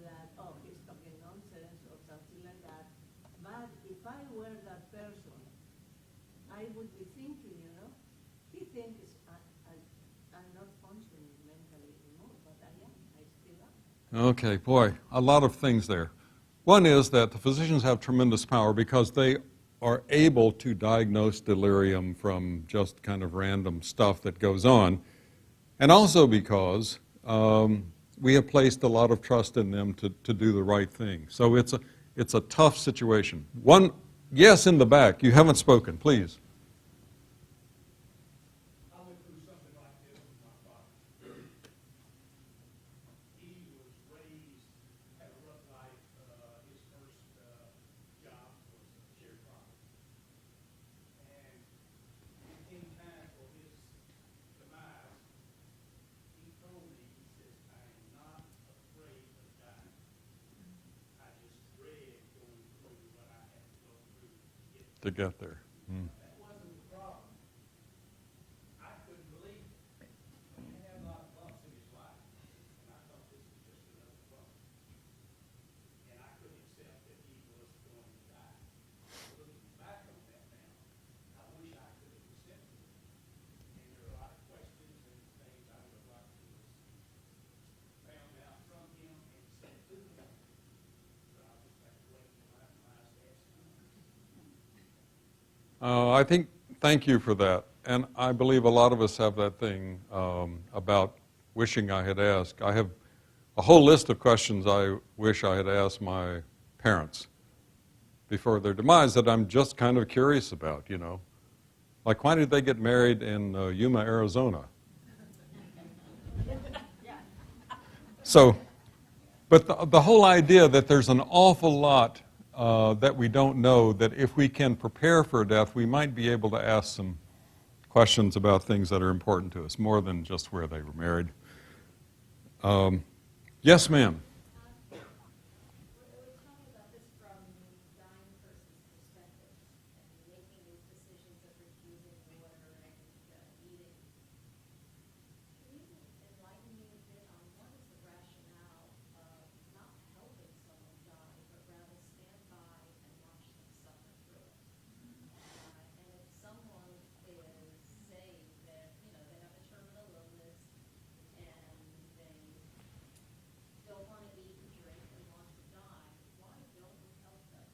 that, oh, he's talking nonsense or something like that. But if I were that person, I would be thinking, he thinks I'm not functioning mentally anymore, but I am. I still am. Okay, boy, a lot of things there. One is that the physicians have tremendous power because they are able to diagnose delirium from just kind of random stuff that goes on, and also because we have placed a lot of trust in them to do the right thing. So it's a tough situation. One, yes, in the back. You haven't spoken, please. I went through something like this with my father. He was raised, had a rough life. His first job was a sharecropper. And when it came time for his demise, he told me, he says, I am not afraid of dying. I just dread going through what I had to go through to get There. That wasn't the problem. I couldn't believe it. He had a lot of bumps in his life, and I thought this was just another bump. And I couldn't accept that he was going to die. Looking back on that now, I wish I could have accepted it. And there are a lot of questions and things I would have liked to have found out from him and said to him. But I'll just have to wait until after my last ask him. I think, thank you for that. And I believe a lot of us have that thing about wishing I had asked. I have a whole list of questions I wish I had asked my parents before their demise that I'm just kind of curious about, you know. Like, why did they get married in Yuma, Arizona? So, but the whole idea that there's an awful lot that we don't know, that if we can prepare for death, we might be able to ask some questions about things that are important to us, more than just where they were married. Yes, ma'am. We're talking about this from the dying person's perspective and making these decisions of refusing water and eating. Can you enlighten me a bit on what is the rationale of not helping someone die, but rather stand by and watch them suffer through it? And if someone is saying that, you know, they have a terminal illness and they don't want to eat and drink and want to die, why don't we help them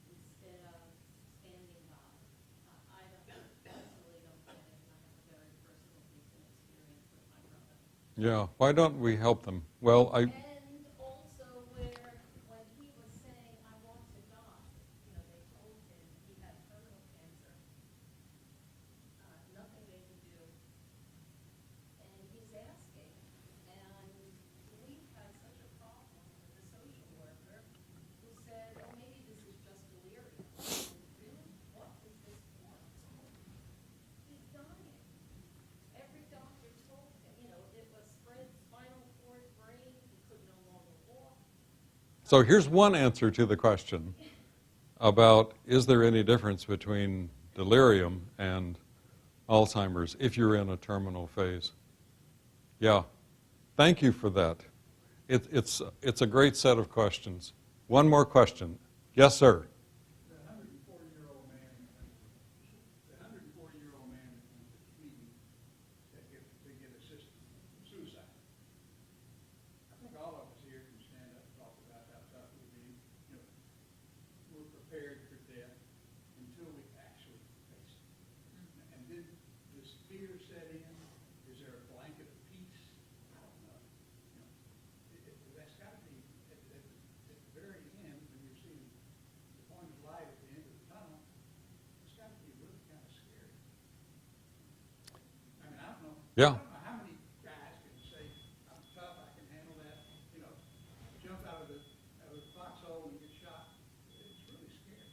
instead of standing by? I personally don't get it, and I have a very personal recent experience with my brother. Yeah, why don't we help them? Well, And also where, when he was saying, I want to die, you know, they told him he had terminal cancer, nothing they could do, and he's asking, and we had such a problem with the social worker who said, oh, maybe this is just delirium. Really, what is this for? He's dying. Every doctor told him, you know, it was spread spinal cord, brain, he could no longer walk. so here's one answer to the question about, is there any difference between delirium and Alzheimer's if you're in a terminal phase? Yeah, thank you for that. It's a great set of questions. One more question. Yes, sir. The 140-year-old man, the 140-year-old man in Sweden that get assistance from suicide. I think all of us here can stand up and talk about how tough it would be. You know, we're prepared for death until we actually face it. And then does fear set in? Is there a blanket of peace? I don't know. You know, that's got to be at the very end when you're seeing the point of light at the end of the tunnel. It's got to be really kind of scary. I mean, I don't know. Yeah. I don't know how many guys can say, I'm tough, I can handle that. You know, jump out of the foxhole and get shot. It's really scary.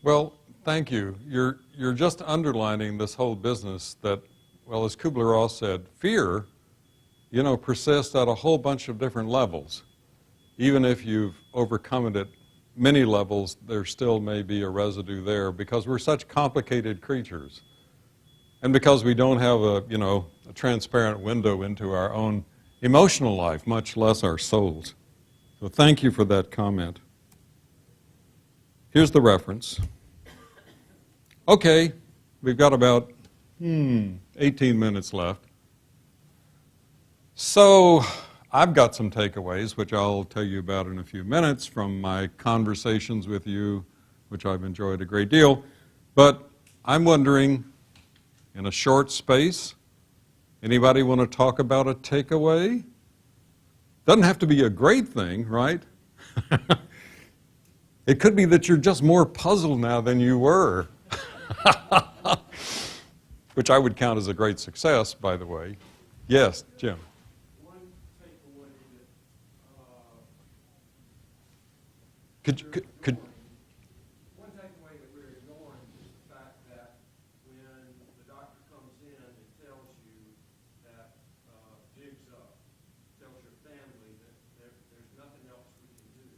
Well, thank you. You're just underlining this whole business that, well, as Kubler-Ross said, fear, you know, persists at a whole bunch of different levels. Even if you've overcome it at many levels, there still may be a residue there because we're such complicated creatures. And because we don't have a transparent window into our own emotional life, much less our souls. So thank you for that comment. Here's the reference. Okay, we've got about 18 minutes left. So I've got some takeaways, which I'll tell you about in a few minutes from my conversations with you, which I've enjoyed a great deal. But I'm wondering, in a short space, anybody want to talk about a takeaway? Doesn't have to be a great thing, right? It could be that you're just more puzzled now than you were, which I would count as a great success, by the way. Yes, Jim. One takeaway that, Could one takeaway that we're ignoring is the fact that when the doctor comes in and tells you that jig's up, tells your family that there's nothing else we can do.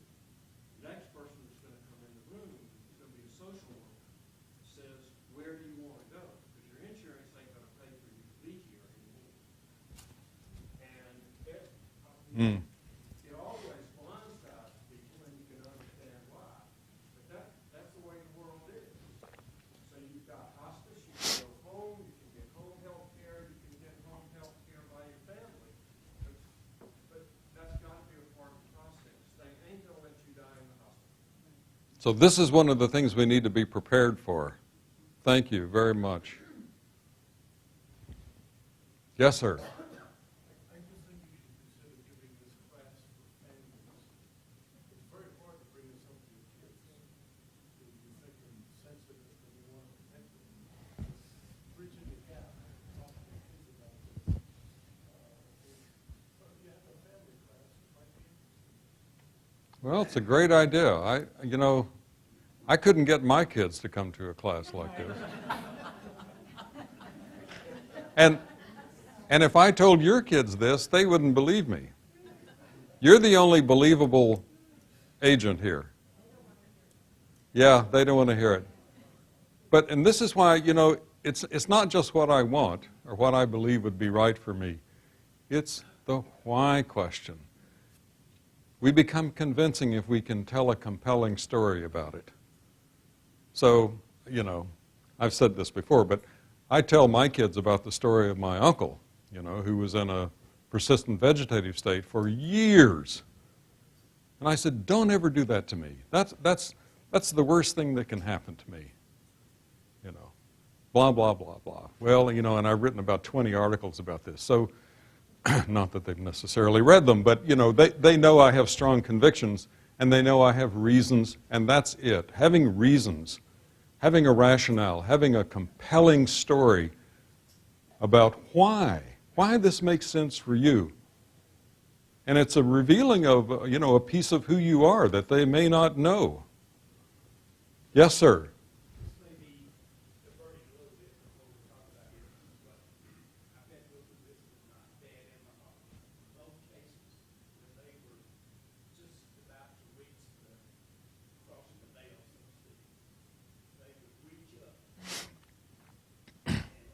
The next person that's going to come in the room is going to be a social worker. Says, where do you want to go? Because your insurance ain't going to pay for you to be here anymore. And Mm. it always blindsides people, and you can understand why. But that's the way the world is. So you've got hospice, you can go home, you can get home health care, you can get home health care by your family. But that's got to be a part of the process. They ain't going to let you die in the hospital. So this is one of the things we need to be prepared for. Thank you very much. Yes, sir. I just think you should consider giving this class for families. It's very hard to bring this up to your kids. You think them sensitive and you want to protect them. It's bridging the gap. Talk to your kids about this. But if you have a family class, it might be interesting. Well, it's a great idea. I couldn't get my kids to come to a class like this. And if I told your kids this, they wouldn't believe me. You're the only believable agent here. Yeah, they don't want to hear it. And this is why, it's not just what I want or what I believe would be right for me. It's the why question. We become convincing if we can tell a compelling story about it. So, I've said this before, but I tell my kids about the story of my uncle, who was in a persistent vegetative state for years. And I said, don't ever do that to me. That's the worst thing that can happen to me. Blah, blah, blah, blah. Well, and I've written about 20 articles about this. So, not that they've necessarily read them, but, they know I have strong convictions, and they know I have reasons, and that's it. Having reasons, having a rationale, having a compelling story about why this makes sense for you. And it's a revealing of, a piece of who you are that they may not know. Yes, sir. This may be diverting a little bit from what we're talking about here, but I've had to go through this with my dad and my mom. Both cases, when they were just about to reach the crossing the veil, so to speak, they would reach up and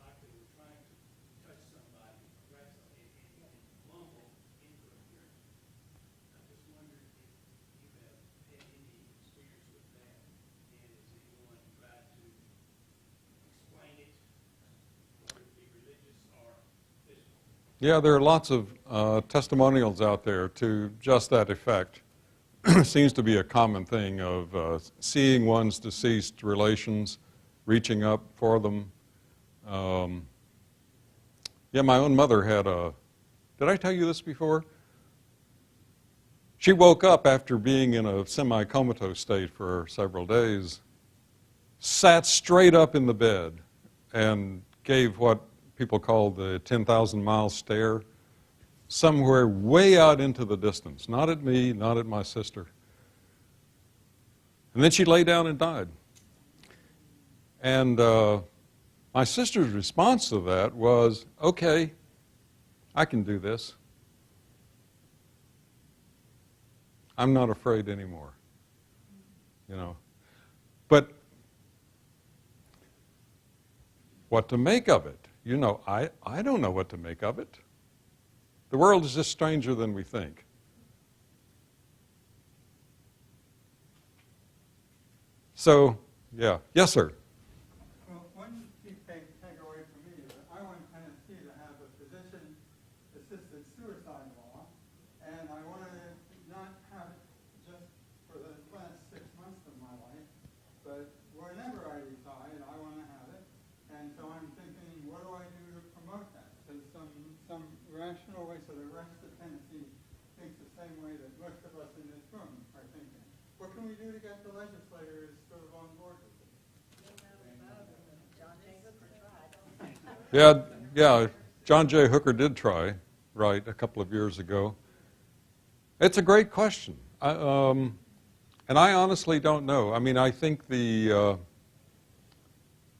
like they were trying to touch somebody, grab something, and mumble into a hearing. I just wondered if you have had any experience with that, and has anyone tried to explain it, whether it be religious or physical? Yeah, there are lots of testimonials out there to just that effect. Seems to be a common thing of seeing one's deceased relations, reaching up for them. My own mother had did I tell you this before? She woke up after being in a semi-comatose state for several days, sat straight up in the bed, and gave what people call the 10,000-mile stare, somewhere way out into the distance, not at me, not at my sister. And then she lay down and died. And my sister's response to that was, okay, I can do this. I'm not afraid anymore. But what to make of it? I don't know what to make of it. The world is just stranger than we think. So, yeah. Yes, sir. Well, one key takeaway for me is that I want Tennessee to have a physician-assisted suicide law What can we do to get the legislators sort of on board with it? Yeah, John J. Hooker did try, right, a couple of years ago. It's a great question. And I honestly don't know. I mean, I think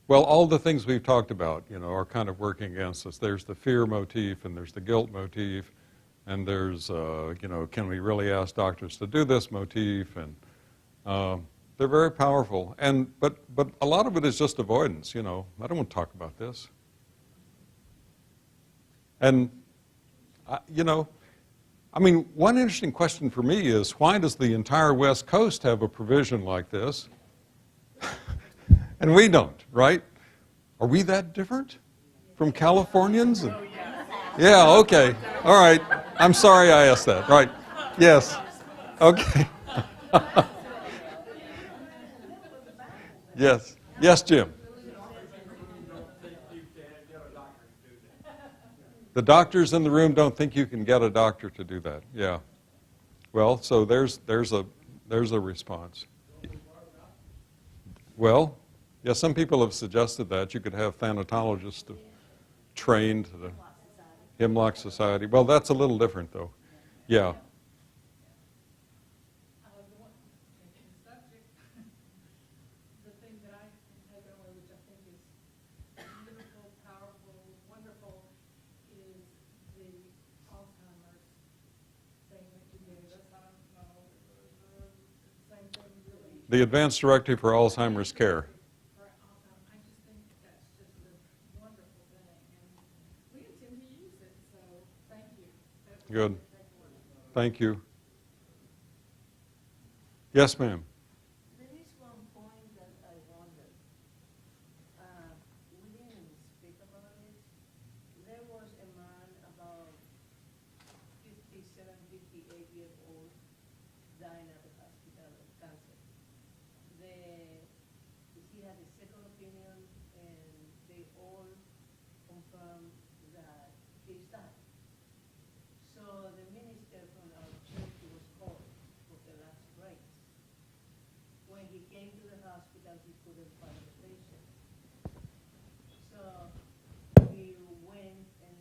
all the things we've talked about, are kind of working against us. There's the fear motif, and there's the guilt motif, and there's, can we really ask doctors to do this motif? And they're very powerful. But a lot of it is just avoidance. I don't want to talk about this. And one interesting question for me is, why does the entire West Coast have a provision like this, and we don't, right? Are we that different from Californians? Yeah, okay. All right. I'm sorry I asked that. Right. Yes. Okay. Yes. Yes, Jim. The doctors in the room don't think you can get a doctor to do that. Yeah. Well, so there's a response. Well, yeah, some people have suggested that you could have thanatologists trained to the Hemlock Society. Well, that's a little different, though. Yeah. The thing that I can take away, which I think is beautiful, powerful, wonderful, is the Alzheimer's thing that you gave us. I don't know, same thing really. The Advanced Directive for Alzheimer's Care. For Alzheimer's, I just think that's just a wonderful thing, and we intend to use it, so thank you. That's Good. a great takeaway. Thank you. Yes, ma'am. There is one point that I wonder. We didn't speak about it. There was a man about 57, 58 years old dying at the hospital of cancer. He had a second opinion, and they all confirmed that he's died. So the minister from our church was called for the last rites. When he came to the hospital, he couldn't find the patient. So he went and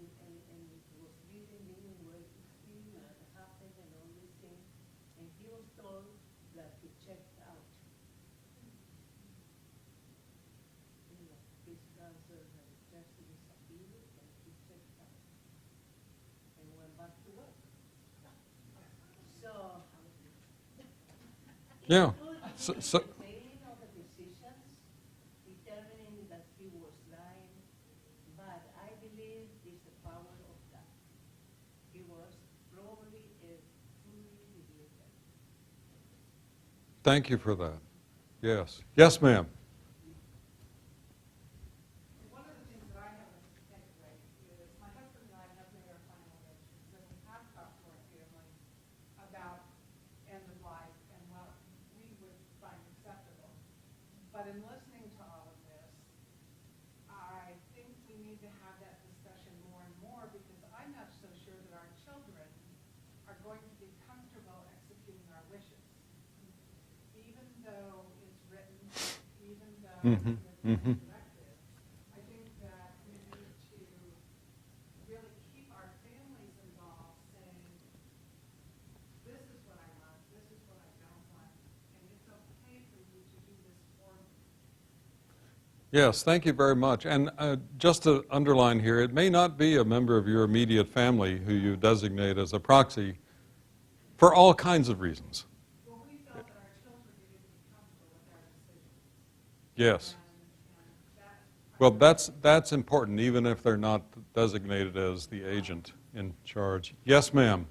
was living where he's been, and it happened and all these things. And he was told that he checked out. His cancer had just disappeared, and he checked out and went back to work. So, Yeah. so taking all the decisions, determining that he was lying, but I believe it's the power of God. He was probably a truly believer. Thank you for that. Yes. Yes, ma'am. One of the things that I have as a takeaway is my husband and I have made our final arrangements, and we have talked to our family about end of life and what we would find acceptable. But in listening to all of this, I think we need to have that discussion more and more, because I'm not so sure that our children are going to be comfortable executing our wishes. Even though it's written, even though Mhm, it's mhm. directed, I think that we need to really keep our families involved, saying, this is what I want, this is what I don't want, and it's okay for you to do this for me. Yes, thank you very much. And just to underline here, it may not be a member of your immediate family who you designate as a proxy for all kinds of reasons. Well, we felt that our children needed to be comfortable with our decisions. Yes. And that, Well, that's important, even if they're not designated as the agent in charge. Yes, ma'am.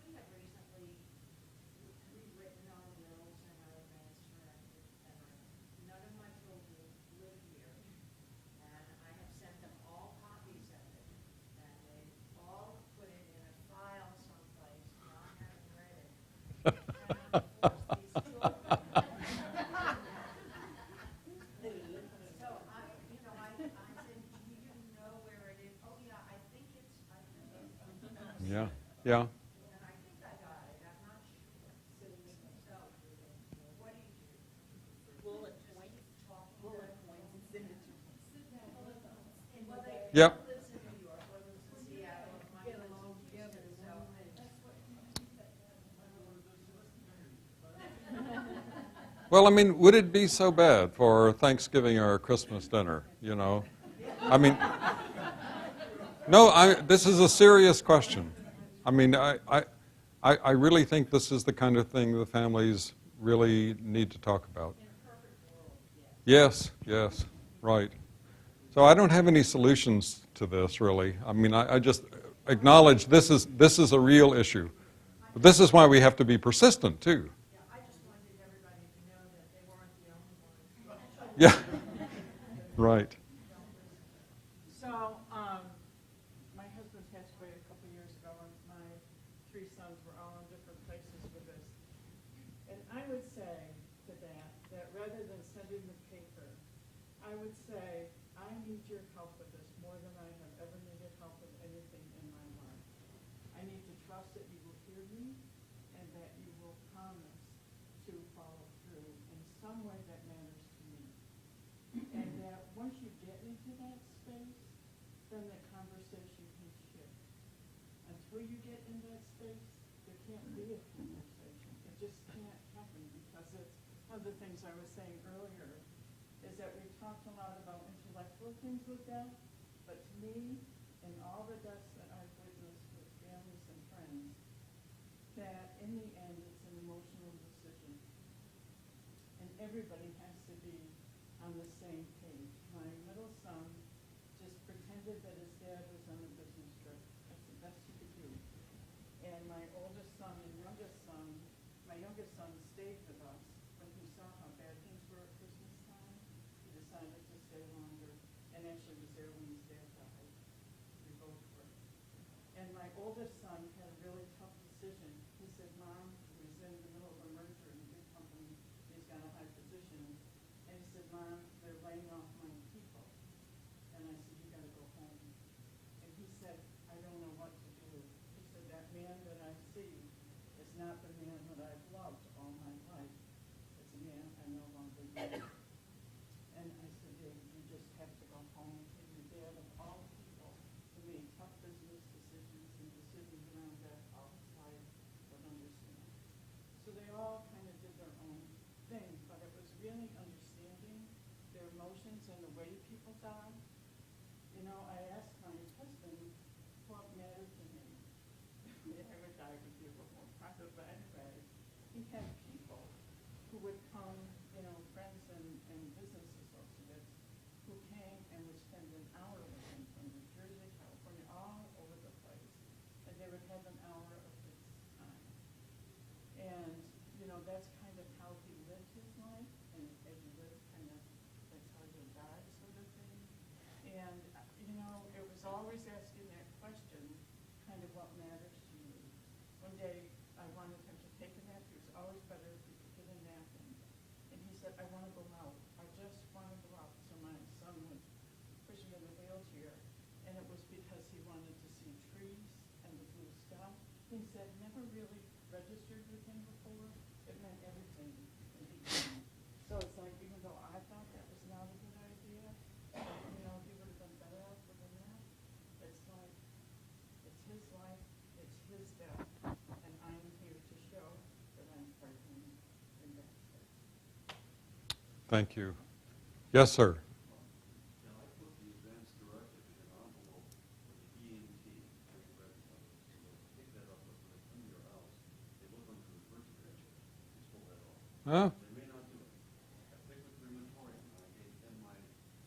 We have recently rewritten our wills and our advance directive, and none of my children live here. And I have sent them all copies of it, and they all put it in a file someplace, not having read it. And I force these children. So I said, do you know where it is? Oh, yeah, I think it's. Yeah, yeah. And I think I got it, I'm not sure. Yep. Lives in New York, one lives in Seattle, and mine lives in Houston, so Well, I mean, would it be so bad for Thanksgiving or Christmas dinner, you know? I mean, no, this is a serious question. I mean, I really think this is the kind of thing the families really need to talk about. Yes, yes, right. So I don't have any solutions to this, really. I mean, I just acknowledge this is a real issue. But this is why we have to be persistent, too. Yeah, I just wanted everybody to know that they weren't the only ones. Yeah, right. So, my husband passed away a couple years ago, and my 3 sons were all in different places with this. And I would say to that rather than sending the paper, I would say, I need your help with this more than I have ever needed help with anything in my life. I need to trust that you will hear me and that you will promise to follow through in some way that matters to me. And that once you get into that space, then the conversation can shift. Until you get in that space, there can't be a conversation. It just can't happen because it's one of the things I was saying earlier is that we talked a lot about intellectual things with death, but to me, in all the deaths that I've witnessed with families and friends, that in the end it's an emotional decision. And everybody has to be on the same page. My middle son just pretended that his dad was on a business trip. That's the best he could do. And my oldest son and youngest son, my youngest son stayed with us when he saw how bad things were at Christmas time. He decided to stay longer and actually was there when his dad died. We both were. And my oldest son had a really tough decision. He said, Mom, he was in the middle of a merger in a big company. He's got a high position. And he said, Mom, they're laying off my people. And I said, you got to go home. And he said, I don't know what to do. He said, that man that I see is not the man that I've loved all my life. It's a man I no longer know. And I said, Dave, you just have to go home. And your dad, of all people, who made tough business decisions and decisions around death all his life, would understand. So they all kind of did their own thing, but it was really understanding their emotions and the way people die. You know, I asked my husband what mattered to me. I would die with you, but more private, but anyway, he had people who would come, you know, friends and business associates who came and would spend an hour with him from New Jersey, California, all over the place. And they would have an hour of his time. And, you know, that's kind of how he lived his life. And as you live, kind of, that's how you die, sort of thing. And, you know, it was always asking that question, kind of what matters to you. One day, I wanted him to take a nap. It was always better if he could get a nap in. And he said, I want to go out. I just want to go out. So my son would push me in the wheelchair. And it was because he wanted to see trees and the blue sky. He said, never really registered with him before. It meant everything. And he came. So it's like, even though I thought that was not a good idea, you know, he would have been better off with a nap. It's like, it's his life, it's his death, and I'm here to show that I'm partnering in that space. Thank you. Yes, sir. Now, I put the advance directive in an envelope with EMT, and red color. So they'll pick that up when they come to your house. They look under the refrigerator and pull that off. Huh? They may not do it. I picked the crematorium, and I gave them my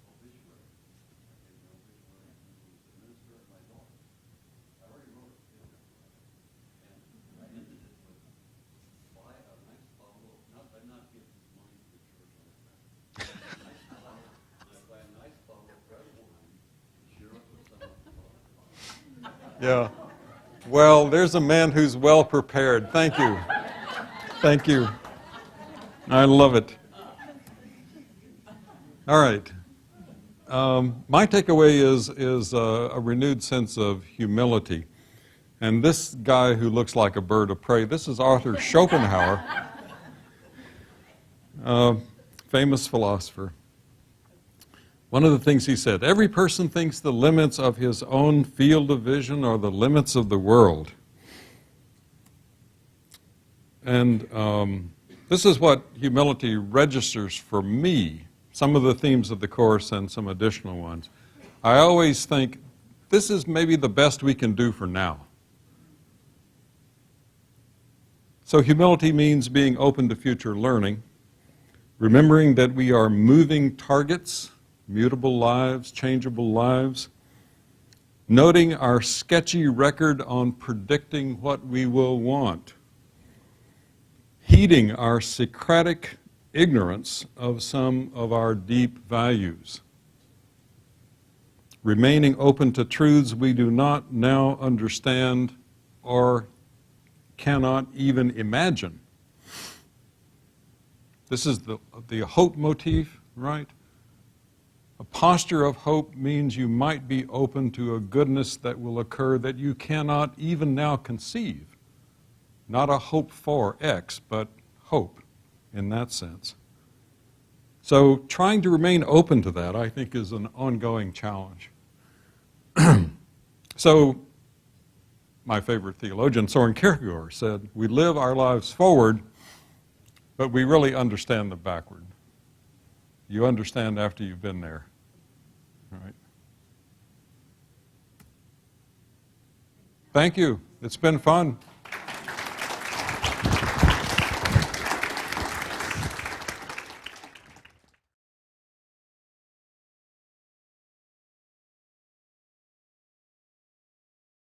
obituary. I gave my obituary to the minister and my daughter. I already wrote it. They don't have to write it. And I ended it with, buy a nice bottle of, not give money to the church or anything. I buy a nice bottle of red wine and share it with someone. Yeah. Well, there's a man who's well prepared. Thank you. Thank you. I love it. All right. My takeaway is a renewed sense of humility. And this guy who looks like a bird of prey, this is Arthur Schopenhauer, famous philosopher. One of the things he said, every person thinks the limits of his own field of vision are the limits of the world. And this is what humility registers for me, some of the themes of the Course and some additional ones. I always think, this is maybe the best we can do for now. So humility means being open to future learning, remembering that we are moving targets, mutable lives, changeable lives, noting our sketchy record on predicting what we will want, heeding our Socratic ignorance of some of our deep values, remaining open to truths we do not now understand or cannot even imagine. This is the hope motif, right? A posture of hope means you might be open to a goodness that will occur that you cannot even now conceive. Not a hope for X, but hope in that sense. So trying to remain open to that, I think, is an ongoing challenge. So my favorite theologian, Soren Kierkegaard, said, we live our lives forward, but we really understand the backward. You understand after you've been there. Right? Thank you. It's been fun.